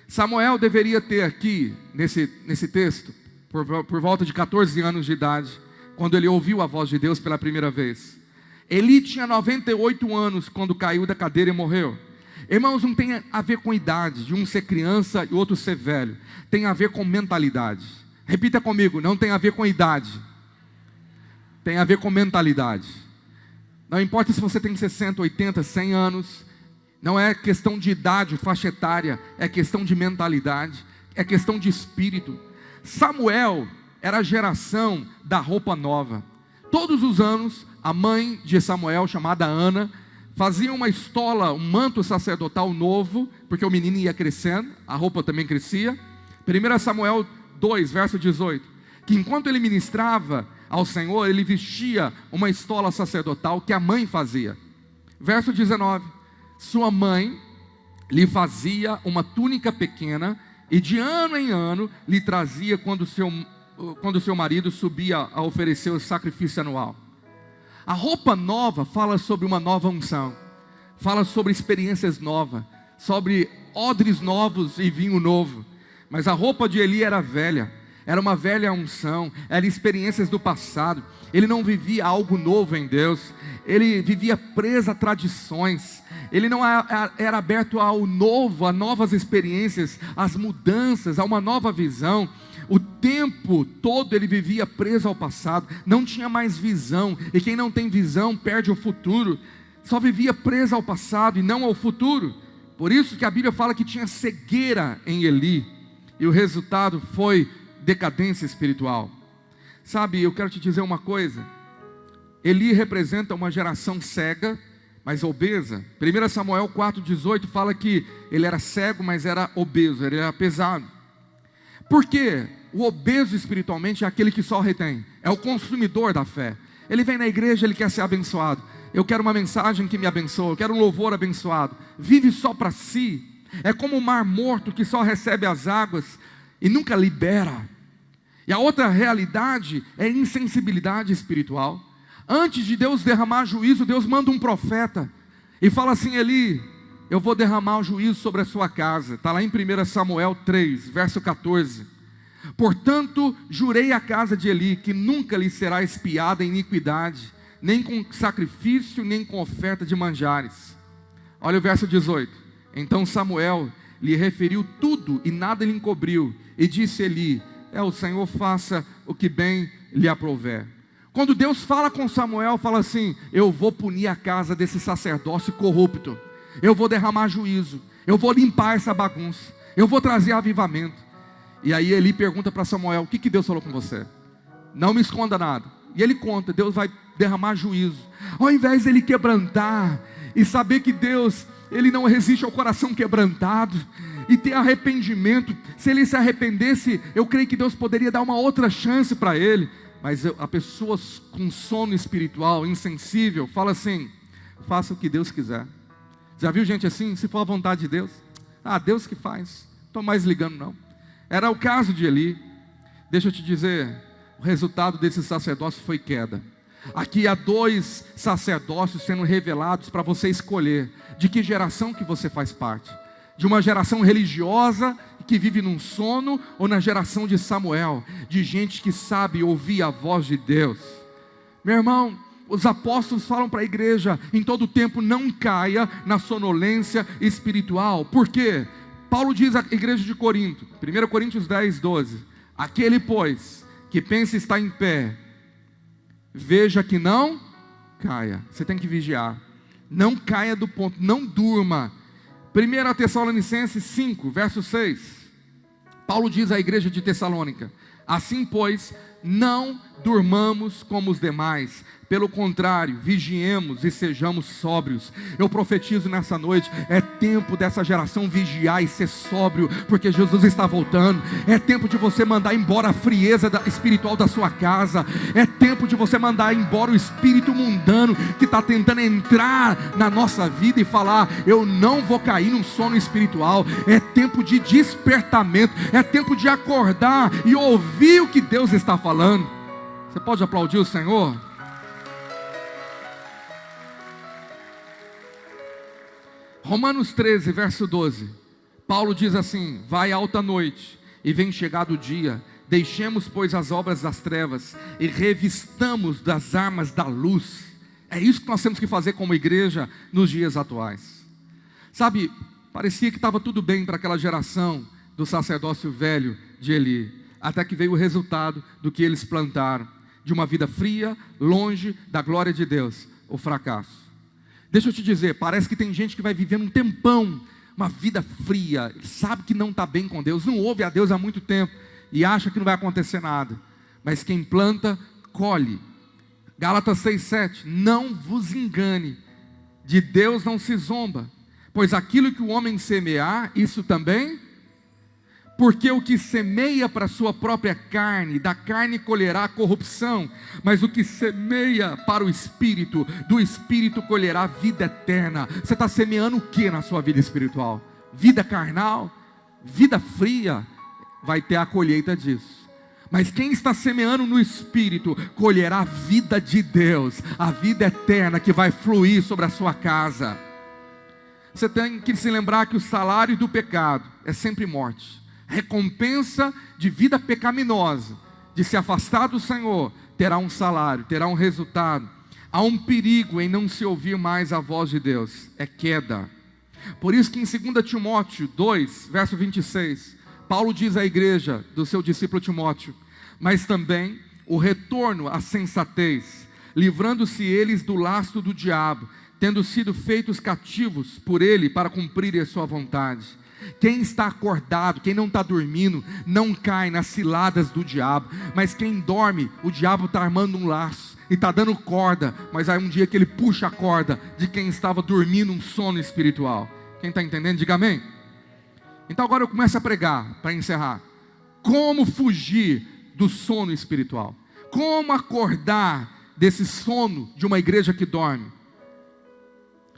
Samuel deveria ter aqui, nesse texto, por volta de 14 anos de idade, quando ele ouviu a voz de Deus pela primeira vez. Eli tinha 98 anos quando caiu da cadeira e morreu. Irmãos, não tem a ver com idade, de um ser criança e outro ser velho. Tem a ver com mentalidade. Repita comigo: não tem a ver com idade, tem a ver com mentalidade. Não importa se você tem 60, 80, 100 anos, não é questão de idade, faixa etária, é questão de mentalidade, é questão de espírito. Samuel era a geração da roupa nova. Todos os anos, a mãe de Samuel, chamada Ana, fazia uma estola, um manto sacerdotal novo, porque o menino ia crescendo, a roupa também crescia. 1 Samuel 2, verso 18, que enquanto ele ministrava ao Senhor, ele vestia uma estola sacerdotal que a mãe fazia. Verso 19, sua mãe lhe fazia uma túnica pequena, e de ano em ano lhe trazia quando seu marido subia a oferecer o sacrifício anual. A roupa nova fala sobre uma nova unção, fala sobre experiências novas, sobre odres novos e vinho novo. Mas a roupa de Eli era velha, era uma velha unção, eram experiências do passado. Ele não vivia algo novo em Deus, ele vivia preso a tradições, ele não era aberto ao novo, a novas experiências, às mudanças, a uma nova visão. O tempo todo ele vivia preso ao passado, não tinha mais visão, e quem não tem visão perde o futuro. Só vivia preso ao passado e não ao futuro. Por isso que a Bíblia fala que tinha cegueira em Eli, e o resultado foi decadência espiritual. Sabe, eu quero te dizer uma coisa: Eli representa uma geração cega, mas obesa. 1 Samuel 4,18 fala que ele era cego, mas era obeso, ele era pesado. Por quê? O obeso espiritualmente é aquele que só retém, é o consumidor da fé. Ele vem na igreja, ele quer ser abençoado. Eu quero uma mensagem que me abençoe, eu quero um louvor abençoado. Vive só para si. É como um mar morto que só recebe as águas e nunca libera. E a outra realidade é insensibilidade espiritual. Antes de Deus derramar juízo, Deus manda um profeta e fala assim: Eli, eu vou derramar o juízo sobre a sua casa. Está lá em 1 Samuel 3, verso 14. Portanto, jurei à casa de Eli que nunca lhe será expiada iniquidade, nem com sacrifício, nem com oferta de manjares. Olha o verso 18. Então Samuel lhe referiu tudo e nada lhe encobriu. E disse Eli: o Senhor faça o que bem lhe aprouver. Quando Deus fala com Samuel, fala assim: eu vou punir a casa desse sacerdócio corrupto, eu vou derramar juízo, eu vou limpar essa bagunça, eu vou trazer avivamento. E aí Eli pergunta para Samuel: o que Deus falou com você? Não me esconda nada. E ele conta: Deus vai derramar juízo. Ao invés de ele quebrantar e saber que Deus Ele não resiste ao coração quebrantado. E ter arrependimento. Se ele se arrependesse, eu creio que Deus poderia dar uma outra chance para ele. Mas a pessoa com sono espiritual, insensível, fala assim: faça o que Deus quiser. Já viu gente assim? Se for a vontade de Deus, Deus que faz, estou mais ligando não. Era o caso de Eli. Deixa eu te dizer, o resultado desse sacerdócio foi queda. Aqui há 2 sacerdócios sendo revelados para você escolher de que geração que você faz parte. De uma geração religiosa que vive num sono, ou na geração de Samuel, de gente que sabe ouvir a voz de Deus. Meu irmão, os apóstolos falam para a igreja, em todo tempo não caia na sonolência espiritual. Por quê? Paulo diz à igreja de Corinto, 1 Coríntios 10, 12, aquele pois, que pensa estar em pé, veja que não caia. Você tem que vigiar, não caia do ponto, não durma. 1 Tessalonicenses 5, verso 6, Paulo diz à igreja de Tessalônica: assim pois, não durmamos como os demais, pelo contrário, vigiemos e sejamos sóbrios. Eu profetizo nessa noite, é tempo dessa geração vigiar e ser sóbrio, porque Jesus está voltando. É tempo de você mandar embora a frieza espiritual da sua casa. É tempo de você mandar embora o espírito mundano que está tentando entrar na nossa vida e falar: eu não vou cair num sono espiritual. É tempo de despertamento, é tempo de acordar e ouvir o que Deus está falando. Você pode aplaudir o Senhor? Romanos 13, verso 12, Paulo diz assim: vai alta noite e vem chegado o dia, deixemos pois as obras das trevas e revistamos das armas da luz. É isso que nós temos que fazer como igreja nos dias atuais. Sabe, parecia que estava tudo bem para aquela geração do sacerdócio velho de Eli, até que veio o resultado do que eles plantaram, de uma vida fria, longe da glória de Deus, o fracasso. Deixa eu te dizer, parece que tem gente que vai vivendo um tempão, uma vida fria, sabe que não está bem com Deus, não ouve a Deus há muito tempo, e acha que não vai acontecer nada. Mas quem planta, colhe. Gálatas 6,7, não vos engane, de Deus não se zomba, pois aquilo que o homem semear, isso também... Porque o que semeia para a sua própria carne, da carne colherá corrupção, mas o que semeia para o Espírito, do Espírito colherá vida eterna. Você está semeando o que na sua vida espiritual? Vida carnal? Vida fria? Vai ter a colheita disso. Mas quem está semeando no Espírito, colherá a vida de Deus, a vida eterna que vai fluir sobre a sua casa. Você tem que se lembrar que o salário do pecado é sempre morte. Recompensa de vida pecaminosa, de se afastar do Senhor, terá um salário, terá um resultado. Há um perigo em não se ouvir mais a voz de Deus, é queda. Por isso que em 2 Timóteo 2, verso 26, Paulo diz à igreja do seu discípulo Timóteo: mas também o retorno à sensatez, livrando-se eles do lastro do diabo, tendo sido feitos cativos por ele para cumprirem a sua vontade. Quem está acordado, quem não está dormindo, não cai nas ciladas do diabo. Mas quem dorme, o diabo está armando um laço e está dando corda. Mas aí um dia que ele puxa a corda de quem estava dormindo um sono espiritual. Quem está entendendo, diga amém. Então agora eu começo a pregar, para encerrar. Como fugir do sono espiritual? Como acordar desse sono de uma igreja que dorme?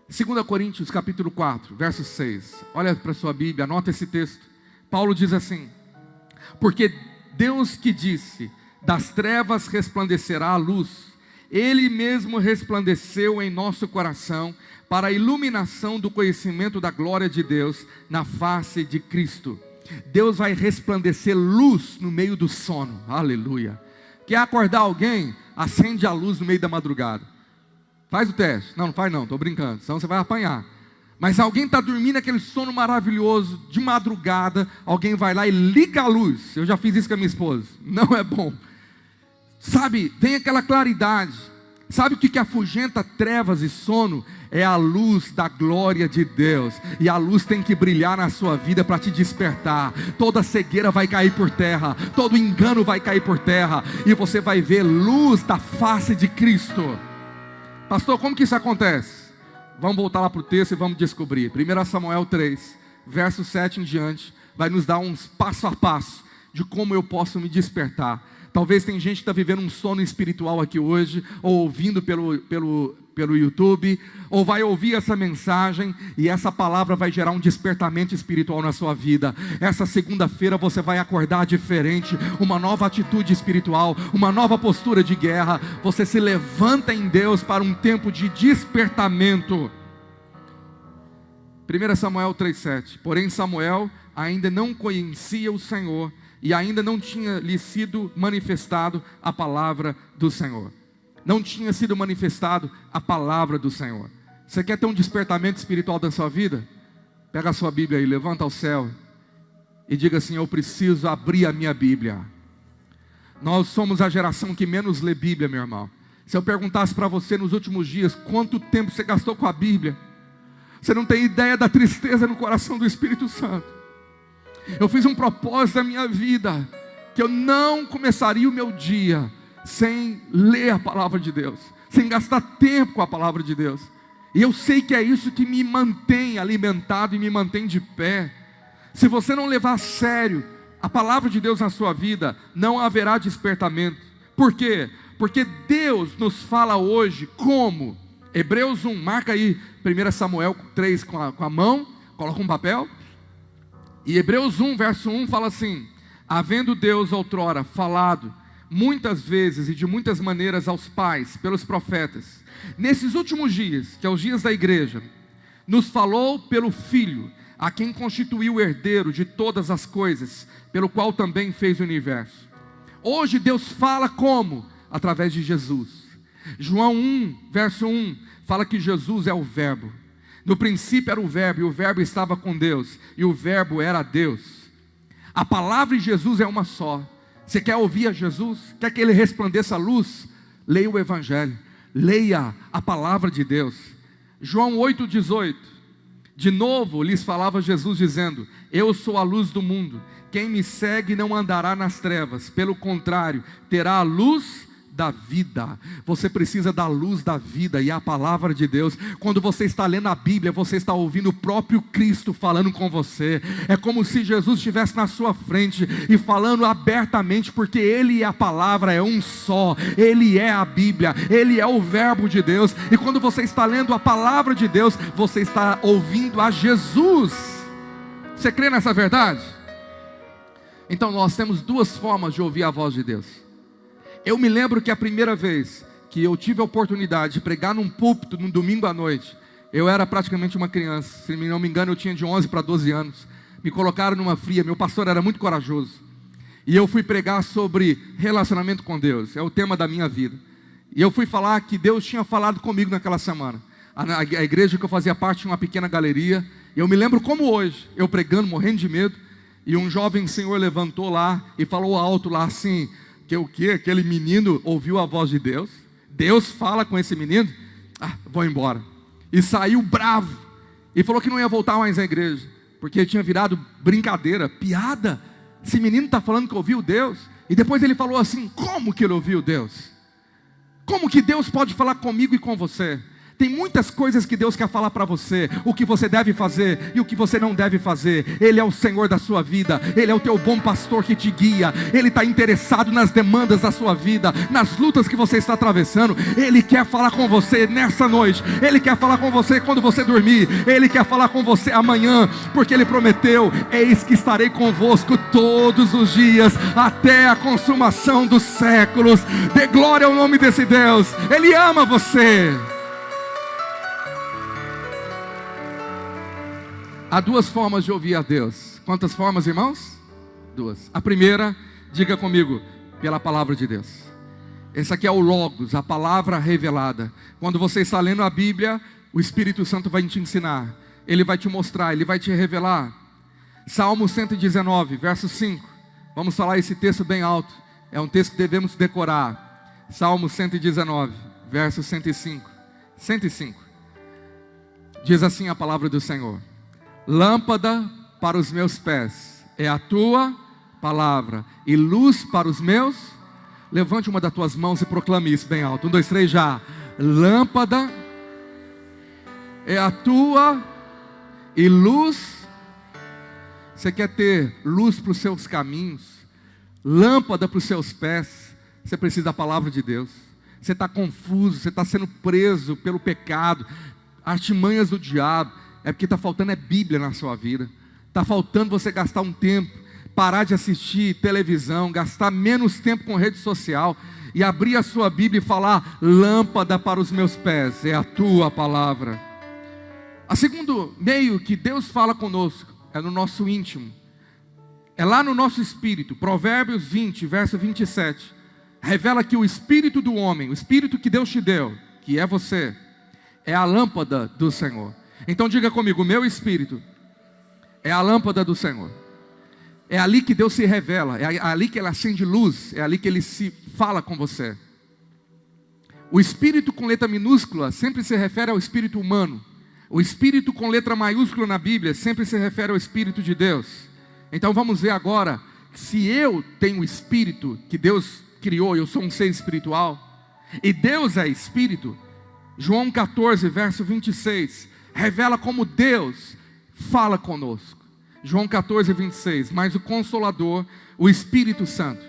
2 Coríntios capítulo 4, verso 6. Olha para a sua Bíblia, anota esse texto. Paulo diz assim: porque Deus que disse, das trevas resplandecerá a luz, Ele mesmo resplandeceu em nosso coração, para a iluminação do conhecimento da glória de Deus, na face de Cristo. Deus vai resplandecer luz no meio do sono, aleluia. Quer acordar alguém? Acende a luz no meio da madrugada. Faz o teste. Não, não faz não, estou brincando, senão você vai apanhar. Mas alguém está dormindo aquele sono maravilhoso, de madrugada, alguém vai lá e liga a luz. Eu já fiz isso com a minha esposa, não é bom. Sabe, vem aquela claridade. Sabe o que afugenta trevas e sono? É a luz da glória de Deus. E a luz tem que brilhar na sua vida para te despertar. Toda cegueira vai cair por terra, todo engano vai cair por terra, e você vai ver luz da face de Cristo. Pastor, como que isso acontece? Vamos voltar lá para o texto e vamos descobrir. 1 Samuel 3, verso 7 em diante, vai nos dar uns passo a passo de como eu posso me despertar. Talvez tem gente que está vivendo um sono espiritual aqui hoje, ou ouvindo pelo YouTube, ou vai ouvir essa mensagem, e essa palavra vai gerar um despertamento espiritual na sua vida. Essa segunda-feira você vai acordar diferente, uma nova atitude espiritual, uma nova postura de guerra. Você se levanta em Deus para um tempo de despertamento. 1 Samuel 3,7. Porém Samuel ainda não conhecia o Senhor, e ainda não tinha lhe sido manifestado a palavra do Senhor. Não tinha sido manifestado a palavra do Senhor. Você quer ter um despertamento espiritual da sua vida? Pega a sua Bíblia aí, levanta ao céu e diga assim: eu preciso abrir a minha Bíblia. Nós somos a geração que menos lê Bíblia, meu irmão. Se eu perguntasse para você nos últimos dias quanto tempo você gastou com a Bíblia, você não tem ideia da tristeza no coração do Espírito Santo. Eu fiz um propósito da minha vida, que eu não começaria o meu dia sem ler a palavra de Deus, sem gastar tempo com a palavra de Deus. E eu sei que é isso que me mantém alimentado e me mantém de pé. Se você não levar a sério a palavra de Deus na sua vida, não haverá despertamento. Por quê? Porque Deus nos fala hoje como? Hebreus 1, marca aí 1 Samuel 3 com a mão, coloca um papel. E Hebreus 1, verso 1 fala assim: havendo Deus outrora falado muitas vezes e de muitas maneiras aos pais, pelos profetas, nesses últimos dias, que é os dias da igreja, nos falou pelo Filho, a quem constituiu o herdeiro de todas as coisas, pelo qual também fez o universo. Hoje Deus fala como? Através de Jesus. João 1, verso 1, fala que Jesus é o Verbo. No princípio era o Verbo, e o Verbo estava com Deus, e o Verbo era Deus. A palavra de Jesus é uma só. Você quer ouvir a Jesus? Quer que Ele resplandeça a luz? Leia o Evangelho, leia a palavra de Deus. João 8,18. De novo lhes falava Jesus dizendo: eu sou a luz do mundo, quem me segue não andará nas trevas, pelo contrário, terá a luz da vida. Você precisa da luz da vida, e a palavra de Deus. Quando você está lendo a Bíblia, você está ouvindo o próprio Cristo falando com você. É como se Jesus estivesse na sua frente e falando abertamente, porque Ele e a palavra é um só. Ele é a Bíblia, Ele é o Verbo de Deus. E quando você está lendo a palavra de Deus, você está ouvindo a Jesus. Você crê nessa verdade? Então nós temos duas formas de ouvir a voz de Deus. Eu me lembro que a primeira vez que eu tive a oportunidade de pregar num púlpito, num domingo à noite, eu era praticamente uma criança, se não me engano eu tinha de 11 para 12 anos, me colocaram numa fria, meu pastor era muito corajoso, e eu fui pregar sobre relacionamento com Deus, é o tema da minha vida, e eu fui falar que Deus tinha falado comigo naquela semana. A igreja que eu fazia parte tinha uma pequena galeria, e eu me lembro como hoje, eu pregando, morrendo de medo, e um jovem senhor levantou lá, e falou alto lá assim: que o que? Aquele menino ouviu a voz de Deus? Deus fala com esse menino? Vou embora. E saiu bravo, e falou que não ia voltar mais à igreja, porque tinha virado brincadeira, piada. Esse menino está falando que ouviu Deus. E depois ele falou assim: como que ele ouviu Deus? Como que Deus pode falar comigo e com você? Tem muitas coisas que Deus quer falar para você, o que você deve fazer e o que você não deve fazer. Ele é o Senhor da sua vida, Ele é o teu bom pastor que te guia. Ele está interessado nas demandas da sua vida, nas lutas que você está atravessando. Ele quer falar com você nessa noite, Ele quer falar com você quando você dormir, Ele quer falar com você amanhã, porque Ele prometeu: eis que estarei convosco todos os dias, até a consumação dos séculos. Dê glória ao nome desse Deus, Ele ama você. Há duas formas de ouvir a Deus. Quantas formas, irmãos? Duas. A primeira, diga comigo, pela palavra de Deus. Essa aqui é o Logos, a palavra revelada. Quando você está lendo a Bíblia, o Espírito Santo vai te ensinar. Ele vai te mostrar, Ele vai te revelar. Salmo 119, verso 5. Vamos falar esse texto bem alto. É um texto que devemos decorar. Salmo 119, verso 105. 105. Diz assim a palavra do Senhor: lâmpada para os meus pés é a tua palavra, e luz para os meus. Levante uma das tuas mãos e proclame isso bem alto. 1, 2, 3, já. Lâmpada é a tua e luz. Você quer ter luz para os seus caminhos, lâmpada para os seus pés, você precisa da palavra de Deus. Você está confuso, você está sendo preso pelo pecado, artimanhas do diabo, é porque está faltando Bíblia na sua vida. Está faltando você gastar um tempo, parar de assistir televisão, gastar menos tempo com rede social e abrir a sua Bíblia e falar: lâmpada para os meus pés é a tua palavra. O segundo meio que Deus fala conosco é no nosso íntimo, é lá no nosso espírito. Provérbios 20, verso 27, revela que o espírito do homem, o espírito que Deus te deu, que é você, é a lâmpada do Senhor. Então diga comigo: o meu espírito é a lâmpada do Senhor. É ali que Deus se revela, é ali que Ele acende luz, é ali que Ele se fala com você. O espírito com letra minúscula sempre se refere ao espírito humano. O espírito com letra maiúscula na Bíblia sempre se refere ao Espírito de Deus. Então vamos ver agora, se eu tenho o espírito que Deus criou, eu sou um ser espiritual, e Deus é espírito. João 14, verso 26, revela como Deus fala conosco. João 14, 26, mas o Consolador, o Espírito Santo,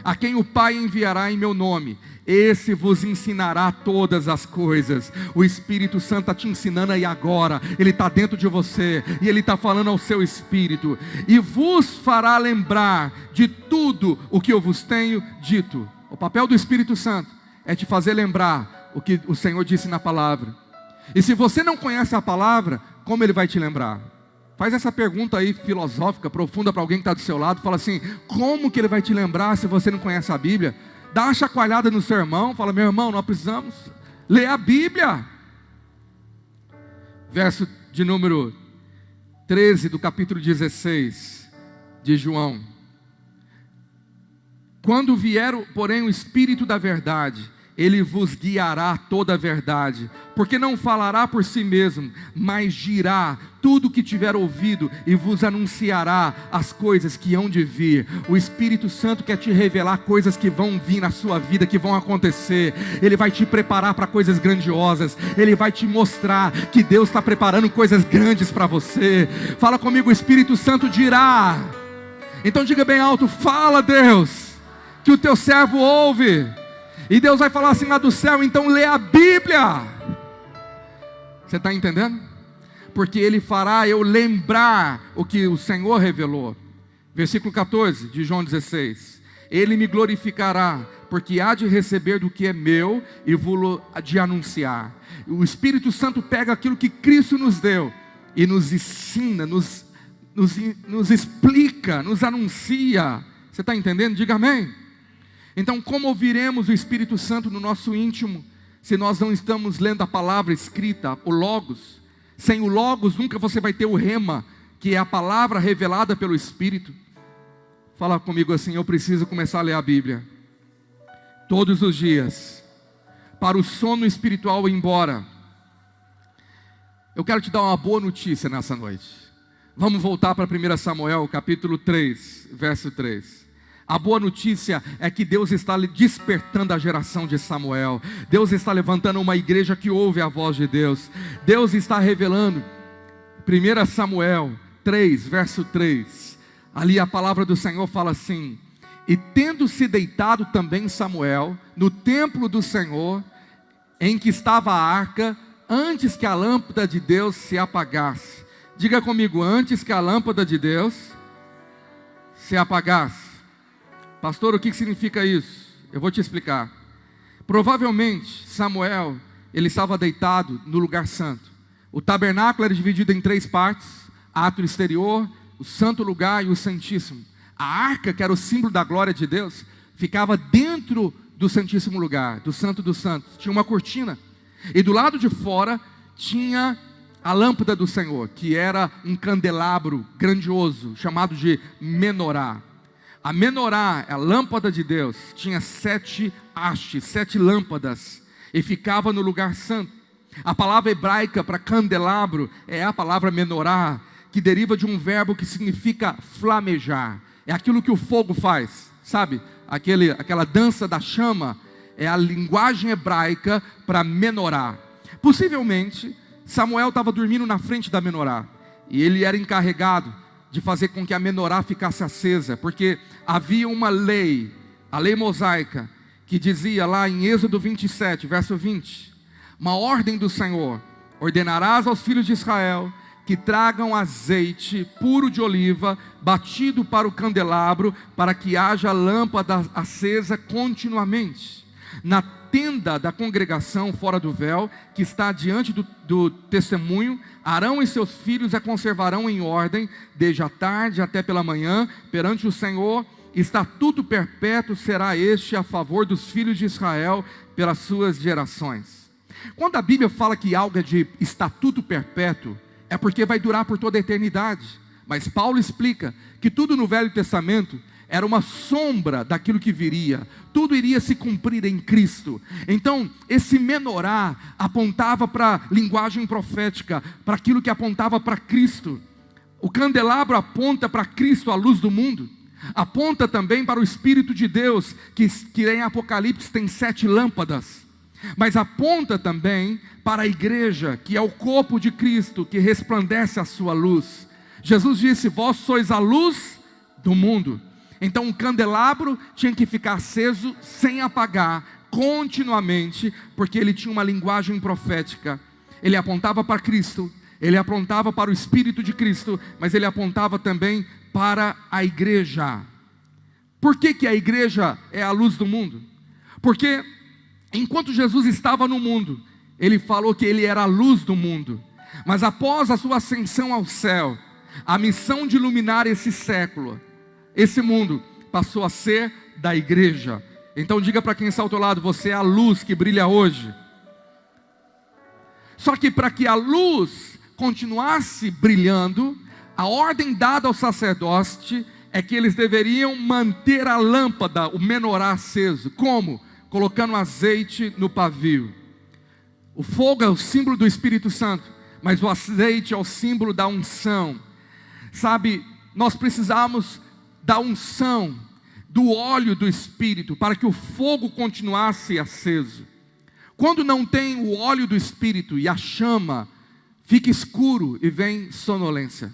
a quem o Pai enviará em meu nome, esse vos ensinará todas as coisas. O Espírito Santo está te ensinando aí agora. Ele está dentro de você e Ele está falando ao seu espírito, e vos fará lembrar de tudo o que eu vos tenho dito. O papel do Espírito Santo é te fazer lembrar o que o Senhor disse na palavra. E se você não conhece a palavra, como Ele vai te lembrar? Faz essa pergunta aí filosófica, profunda, para alguém que está do seu lado. Fala assim: como que Ele vai te lembrar se você não conhece a Bíblia? Dá uma chacoalhada no seu irmão, fala: meu irmão, nós precisamos ler a Bíblia. Verso de número 13 do capítulo 16 de João: quando vier, porém, o Espírito da verdade, Ele vos guiará toda a verdade, porque não falará por si mesmo, mas dirá tudo o que tiver ouvido, e vos anunciará as coisas que hão de vir. O Espírito Santo quer te revelar coisas que vão vir na sua vida, que vão acontecer. Ele vai te preparar para coisas grandiosas. Ele vai te mostrar que Deus está preparando coisas grandes para você. Fala comigo: o Espírito Santo dirá. Então diga bem alto: fala, Deus, que o teu servo ouve. E Deus vai falar assim lá do céu: então lê a Bíblia. Você está entendendo? Porque Ele fará eu lembrar o que o Senhor revelou. Versículo 14 de João 16: Ele me glorificará, porque há de receber do que é meu e vou de anunciar. O Espírito Santo pega aquilo que Cristo nos deu e nos ensina, nos explica, nos anuncia. Você está entendendo? Diga amém. Então, como ouviremos o Espírito Santo no nosso íntimo, se nós não estamos lendo a palavra escrita, o Logos? Sem o Logos, nunca você vai ter o Rema, que é a palavra revelada pelo Espírito. Fala comigo assim: eu preciso começar a ler a Bíblia todos os dias, para o sono espiritual ir embora. Eu quero te dar uma boa notícia nessa noite. Vamos voltar para 1 Samuel, capítulo 3, verso 3. A boa notícia é que Deus está despertando a geração de Samuel. Deus está levantando uma igreja que ouve a voz de Deus. Deus está revelando. 1 Samuel 3, verso 3. Ali a palavra do Senhor fala assim: e tendo-se deitado também Samuel no templo do Senhor, em que estava a arca, antes que a lâmpada de Deus se apagasse. Diga comigo: antes que a lâmpada de Deus se apagasse. Pastor, o que significa isso? Eu vou te explicar. Provavelmente Samuel, ele estava deitado no lugar santo. O tabernáculo era dividido em 3 partes: átrio exterior, o santo lugar e o santíssimo. A arca, que era o símbolo da glória de Deus, ficava dentro do santíssimo lugar, do santo dos santos. Tinha uma cortina, e do lado de fora tinha a lâmpada do Senhor, que era um candelabro grandioso, chamado de menorá. A menorá, a lâmpada de Deus, tinha 7 hastes, 7 lâmpadas, e ficava no lugar santo. A palavra hebraica para candelabro é a palavra menorá, que deriva de um verbo que significa flamejar. É aquilo que o fogo faz, sabe? Aquela dança da chama, é a linguagem hebraica para menorá. Possivelmente, Samuel estava dormindo na frente da menorá, e ele era encarregado de fazer com que a menorá ficasse acesa, porque havia uma lei, a lei mosaica, que dizia lá em Êxodo 27, verso 20, uma ordem do Senhor: ordenarás aos filhos de Israel que tragam azeite puro de oliva, batido para o candelabro, para que haja lâmpada acesa continuamente. Na tenda da congregação fora do véu, que está diante do testemunho, Arão e seus filhos a conservarão em ordem, desde a tarde até pela manhã, perante o Senhor. Estatuto perpétuo será este a favor dos filhos de Israel pelas suas gerações. Quando a Bíblia fala que algo é de estatuto perpétuo, é porque vai durar por toda a eternidade. Mas Paulo explica que tudo no Velho Testamento era uma sombra daquilo que viria. Tudo iria se cumprir em Cristo. Então, esse menorá apontava para a linguagem profética, para aquilo que apontava para Cristo. O candelabro aponta para Cristo, a luz do mundo. Aponta também para o Espírito de Deus, que em Apocalipse tem 7 lâmpadas. Mas aponta também para a igreja, que é o corpo de Cristo, que resplandece a sua luz. Jesus disse: vós sois a luz do mundo. Então o candelabro tinha que ficar aceso sem apagar, continuamente, porque ele tinha uma linguagem profética. Ele apontava para Cristo, ele apontava para o Espírito de Cristo, mas ele apontava também para a igreja. Por que a igreja é a luz do mundo? Porque enquanto Jesus estava no mundo, ele falou que ele era a luz do mundo. Mas após a sua ascensão ao céu, a missão de iluminar esse século, esse mundo, passou a ser da igreja. Então diga para quem está ao teu lado: você é a luz que brilha hoje. Só que para que a luz continuasse brilhando, a ordem dada ao sacerdote é que eles deveriam manter a lâmpada, o menorá aceso. Como? Colocando azeite no pavio. O fogo é o símbolo do Espírito Santo, mas o azeite é o símbolo da unção. Sabe, nós precisamos da unção, do óleo do Espírito, para que o fogo continuasse aceso. Quando não tem o óleo do Espírito e a chama, fica escuro e vem sonolência.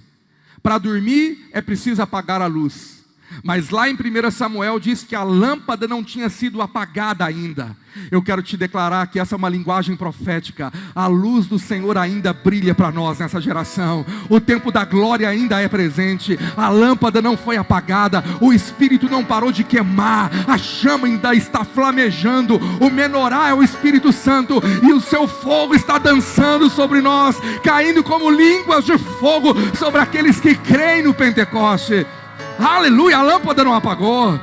Para dormir é preciso apagar a luz. Mas lá em 1 Samuel diz que a lâmpada não tinha sido apagada ainda. Eu quero te declarar que essa é uma linguagem profética. A luz do Senhor ainda brilha para nós nessa geração. O tempo da glória ainda é presente. A lâmpada não foi apagada. O Espírito não parou de queimar. A chama ainda está flamejando. O menorá é o Espírito Santo, e o seu fogo está dançando sobre nós, caindo como línguas de fogo sobre aqueles que creem no Pentecoste. Aleluia, a lâmpada não apagou.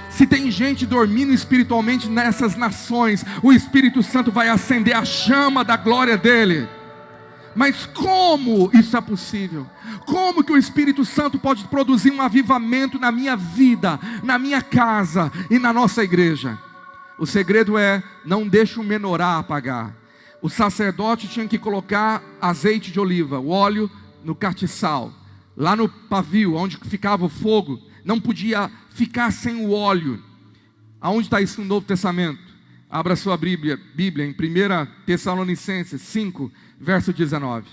Se tem gente dormindo espiritualmente nessas nações, o Espírito Santo vai acender a chama da glória dele. Mas como isso é possível? Como que o Espírito Santo pode produzir um avivamento na minha vida, na minha casa e na nossa igreja? O segredo é: não deixe o menorá apagar. O sacerdote tinha que colocar azeite de oliva, o óleo no castiçal, lá no pavio, onde ficava o fogo. Não podia ficar sem o óleo. Aonde está isso no Novo Testamento? Abra sua Bíblia em 1 Tessalonicenses 5, verso 19.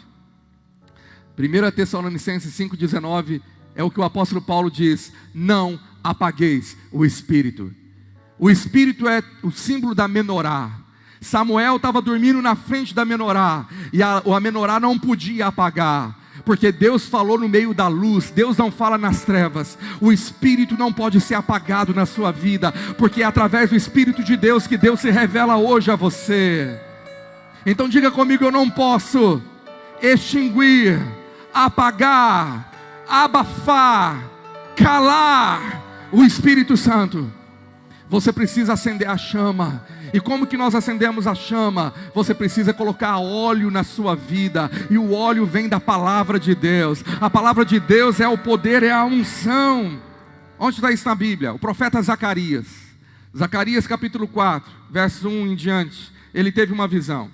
1 Tessalonicenses 5, 19 é o que o apóstolo Paulo diz: não apagueis o Espírito. O Espírito é o símbolo da menorá. Samuel estava dormindo na frente da menorá, e a menorá não podia apagar, porque Deus falou no meio da luz. Deus não fala nas trevas. O Espírito não pode ser apagado na sua vida, porque é através do Espírito de Deus que Deus se revela hoje a você. Então diga comigo: eu não posso extinguir, apagar, abafar, calar o Espírito Santo. Você precisa acender a chama. E como que nós acendemos a chama? Você precisa colocar óleo na sua vida. E o óleo vem da palavra de Deus. A palavra de Deus é o poder, é a unção. Onde está isso na Bíblia? O profeta Zacarias. Zacarias capítulo 4, verso 1 em diante. Ele teve uma visão.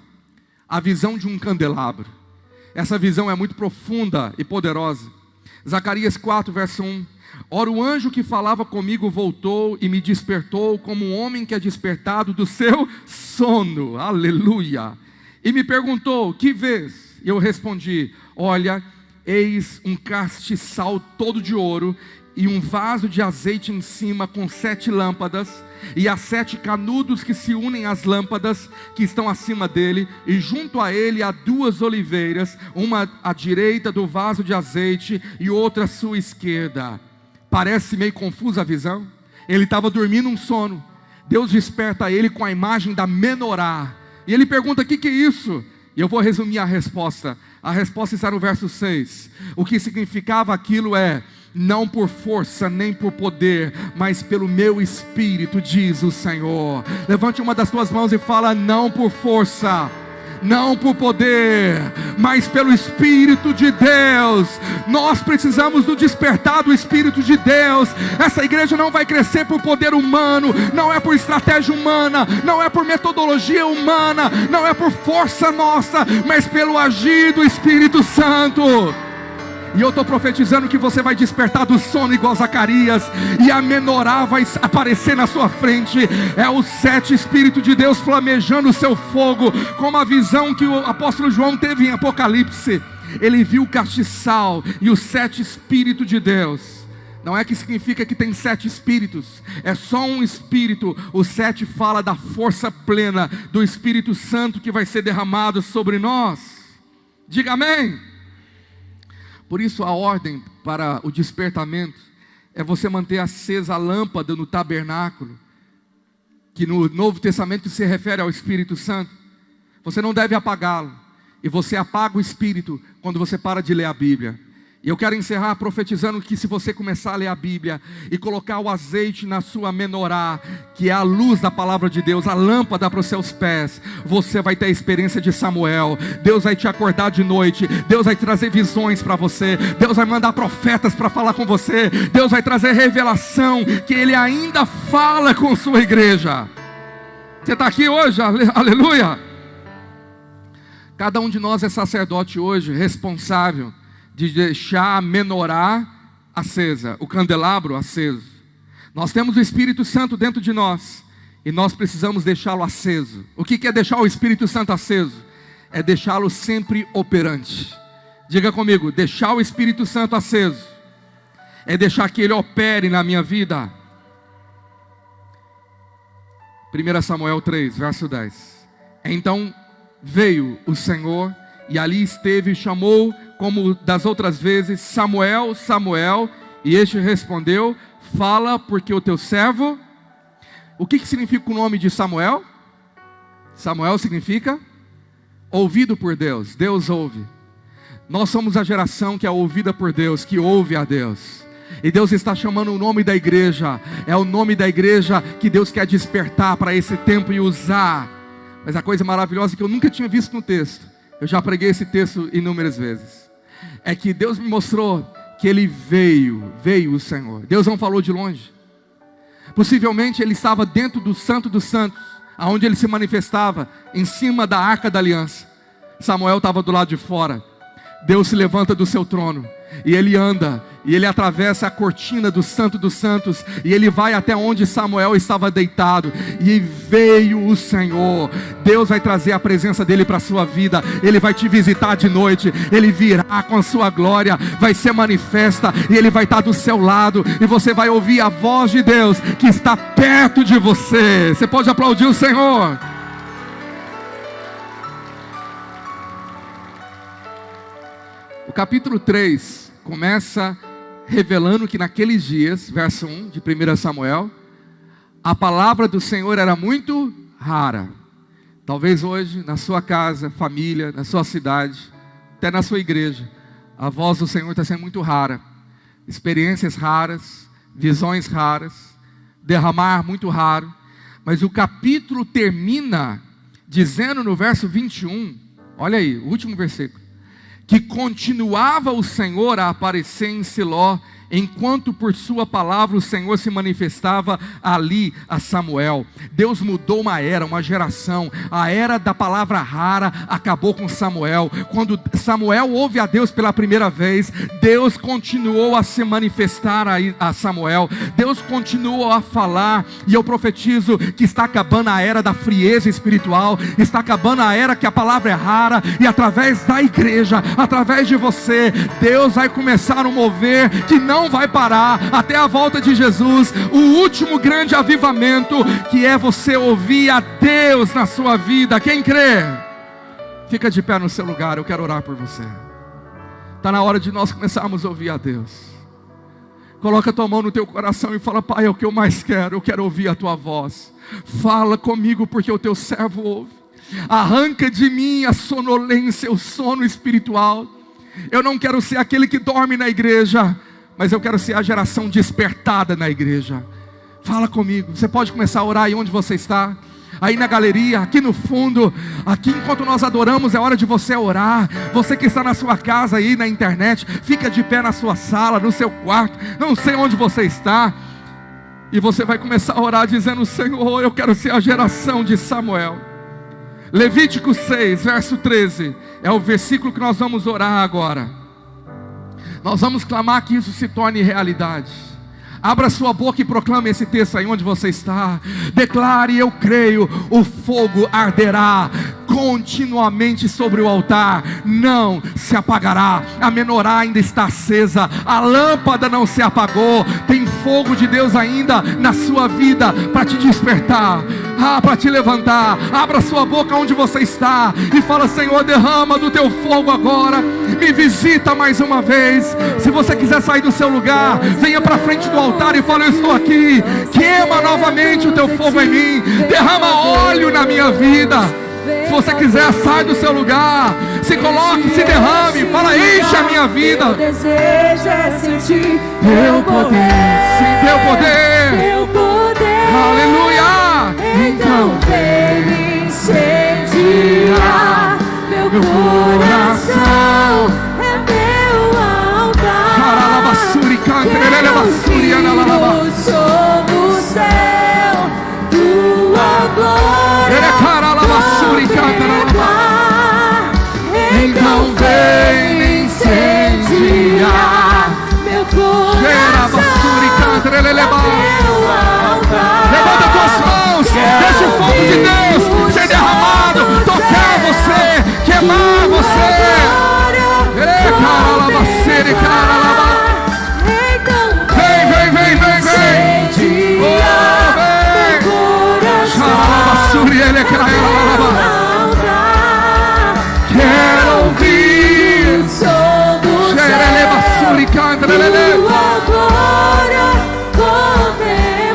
A visão de um candelabro. Essa visão é muito profunda e poderosa. Zacarias 4, verso 1. Ora, o anjo que falava comigo voltou e me despertou como um homem que é despertado do seu sono. Aleluia. E me perguntou: que vês? E eu respondi: olha, eis um castiçal todo de ouro, e um vaso de azeite em cima com 7 lâmpadas, e há 7 canudos que se unem às lâmpadas que estão acima dele, e junto a ele há 2 oliveiras, uma à direita do vaso de azeite e outra à sua esquerda. Parece meio confusa a visão. Ele estava dormindo um sono. Deus desperta ele com a imagem da menorá, e ele pergunta: o que é isso? E eu vou resumir a resposta. A resposta está no verso 6. O que significava aquilo é: não por força nem por poder, mas pelo meu espírito, diz o Senhor. Levante uma das tuas mãos e fala: não por força, não por poder, mas pelo Espírito de Deus. Nós precisamos do despertar do Espírito de Deus. Essa igreja não vai crescer por poder humano, não é por estratégia humana, não é por metodologia humana, não é por força nossa, mas pelo agir do Espírito Santo. E eu estou profetizando que você vai despertar do sono igual Zacarias, e a menorá vai aparecer na sua frente. É o 7 Espírito de Deus flamejando o seu fogo, como a visão que o apóstolo João teve em Apocalipse. Ele viu o castiçal e os 7 Espíritos de Deus. Não é que significa que tem 7 espíritos, é só um espírito. O 7 fala da força plena do Espírito Santo que vai ser derramado sobre nós. Diga amém. Por isso a ordem para o despertamento é você manter acesa a lâmpada no tabernáculo, que no Novo Testamento se refere ao Espírito Santo. Você não deve apagá-lo, e você apaga o Espírito quando você para de ler a Bíblia. E eu quero encerrar profetizando que se você começar a ler a Bíblia e colocar o azeite na sua menorá, que é a luz da palavra de Deus, a lâmpada para os seus pés, você vai ter a experiência de Samuel. Deus vai te acordar de noite, Deus vai trazer visões para você, Deus vai mandar profetas para falar com você, Deus vai trazer revelação, que Ele ainda fala com sua igreja. Você está aqui hoje? Aleluia. Cada um de nós é sacerdote hoje, responsável de deixar a menorá acesa, o candelabro aceso. Nós temos o Espírito Santo dentro de nós, e nós precisamos deixá-lo aceso. O que é deixar o Espírito Santo aceso? É deixá-lo sempre operante. Diga comigo: deixar o Espírito Santo aceso é deixar que ele opere na minha vida. 1 Samuel 3, verso 10. Então veio o Senhor, e ali esteve e chamou, como das outras vezes: Samuel, Samuel. E este respondeu: fala, porque o teu servo... O que significa o nome de Samuel? Samuel significa ouvido por Deus. Deus ouve. Nós somos a geração que é ouvida por Deus, que ouve a Deus. E Deus está chamando o nome da igreja. É o nome da igreja que Deus quer despertar para esse tempo e usar. Mas a coisa maravilhosa que eu nunca tinha visto no texto, eu já preguei esse texto inúmeras vezes, é que Deus me mostrou que Ele veio o Senhor. Deus não falou de longe. Possivelmente Ele estava dentro do Santo dos Santos, aonde Ele se manifestava, em cima da Arca da Aliança. Samuel estava do lado de fora. Deus se levanta do seu trono, e Ele anda, e Ele atravessa a cortina do Santo dos Santos, e Ele vai até onde Samuel estava deitado, e veio o Senhor. Deus vai trazer a presença dEle para a sua vida. Ele vai te visitar de noite, Ele virá com a sua glória, vai ser manifesta, e Ele vai estar do seu lado, e você vai ouvir a voz de Deus, que está perto de você. Você pode aplaudir o Senhor? O capítulo 3 começa revelando que naqueles dias, verso 1 de 1 Samuel, a palavra do Senhor era muito rara. Talvez hoje, na sua casa, família, na sua cidade, até na sua igreja, a voz do Senhor está sendo muito rara. Experiências raras, visões raras, derramar muito raro. Mas o capítulo termina dizendo no verso 21, olha aí, o último versículo, que continuava o Senhor a aparecer em Siló, enquanto por sua palavra o Senhor se manifestava ali a Samuel. Deus mudou uma era, uma geração. A era da palavra rara acabou com Samuel. Quando Samuel ouve a Deus pela primeira vez, Deus continuou a se manifestar a Samuel. Deus continuou a falar, e eu profetizo que está acabando a era da frieza espiritual, está acabando a era que a palavra é rara, e através da igreja, através de você, Deus vai começar um mover que não vai parar até a volta de Jesus. O último grande avivamento, que é você ouvir a Deus na sua vida. Quem crê? Fica de pé no seu lugar, eu quero orar por você. Está na hora de nós começarmos a ouvir a Deus. Coloca a tua mão no teu coração e fala: Pai, é o que eu mais quero, eu quero ouvir a tua voz. Fala comigo, porque o teu servo ouve. Arranca de mim a sonolência, o sono espiritual. Eu não quero ser aquele que dorme na igreja, mas eu quero ser a geração despertada na igreja. Fala comigo. Você pode começar a orar aí onde você está, aí na galeria, aqui no fundo, aqui enquanto nós adoramos, é hora de você orar. Você que está na sua casa aí na internet, fica de pé na sua sala, no seu quarto, não sei onde você está, e você vai começar a orar dizendo: Senhor, eu quero ser a geração de Samuel. Levítico 6, verso 13, é o versículo que nós vamos orar agora. Nós vamos clamar que isso se torne realidade. Abra sua boca e proclame esse texto aí onde você está. Declare: eu creio, o fogo arderá continuamente sobre o altar, não se apagará. A menorá ainda está acesa, a lâmpada não se apagou. Tem fogo de Deus ainda na sua vida para te despertar, para te levantar. Abra sua boca onde você está e fala: Senhor, derrama do teu fogo agora, me visita mais uma vez. Se você quiser sair do seu lugar, venha para frente do altar e fala: eu estou aqui. Queima novamente o teu fogo em mim, derrama óleo na minha vida. Se você quiser, sai do seu lugar, se coloque, se derrame, fala: enche a minha vida. Eu desejo é sentir teu poder, sim, teu poder, teu poder. Aleluia. Então vem me incendiar, meu coração é meu altar. Caralabassuri, canterelebassuri, analalaba. Eu sou do céu, tua glória. Caralabassuri, cantereleba. Então vem me incendiar, meu coração é meu altar. Levanta tuas mãos, deixa o fogo de Deus ser derramado, tocar você, queimar você. Caralabassuri, caralaba. Vem, vem, vem, vem, vem. Oh, vem. Caralabassuri, ele caralaba. Quero ouvir. Xerelebassuri, cantarelele.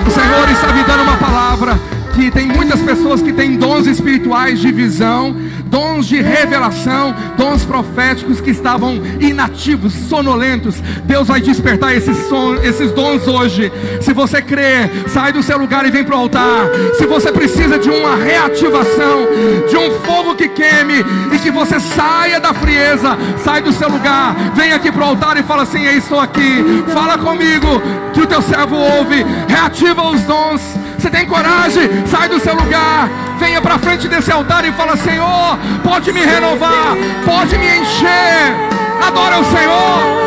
O Senhor está me dando uma palavra que tem muitas pessoas que têm dons espirituais de visão, dons de revelação, dons proféticos que estavam inativos, sonolentos. Deus vai despertar esses dons hoje. Se você crê, sai do seu lugar e vem para o altar. Se você precisa de uma reativação, de um fogo que queime e que você saia da frieza, sai do seu lugar, vem aqui para o altar e fala assim: eu estou aqui. Fala comigo que o teu servo ouve. Reativa os dons. Você tem coragem? Sai do seu lugar, venha para frente desse altar e fala: Senhor, pode me renovar, pode me encher. Adora o Senhor.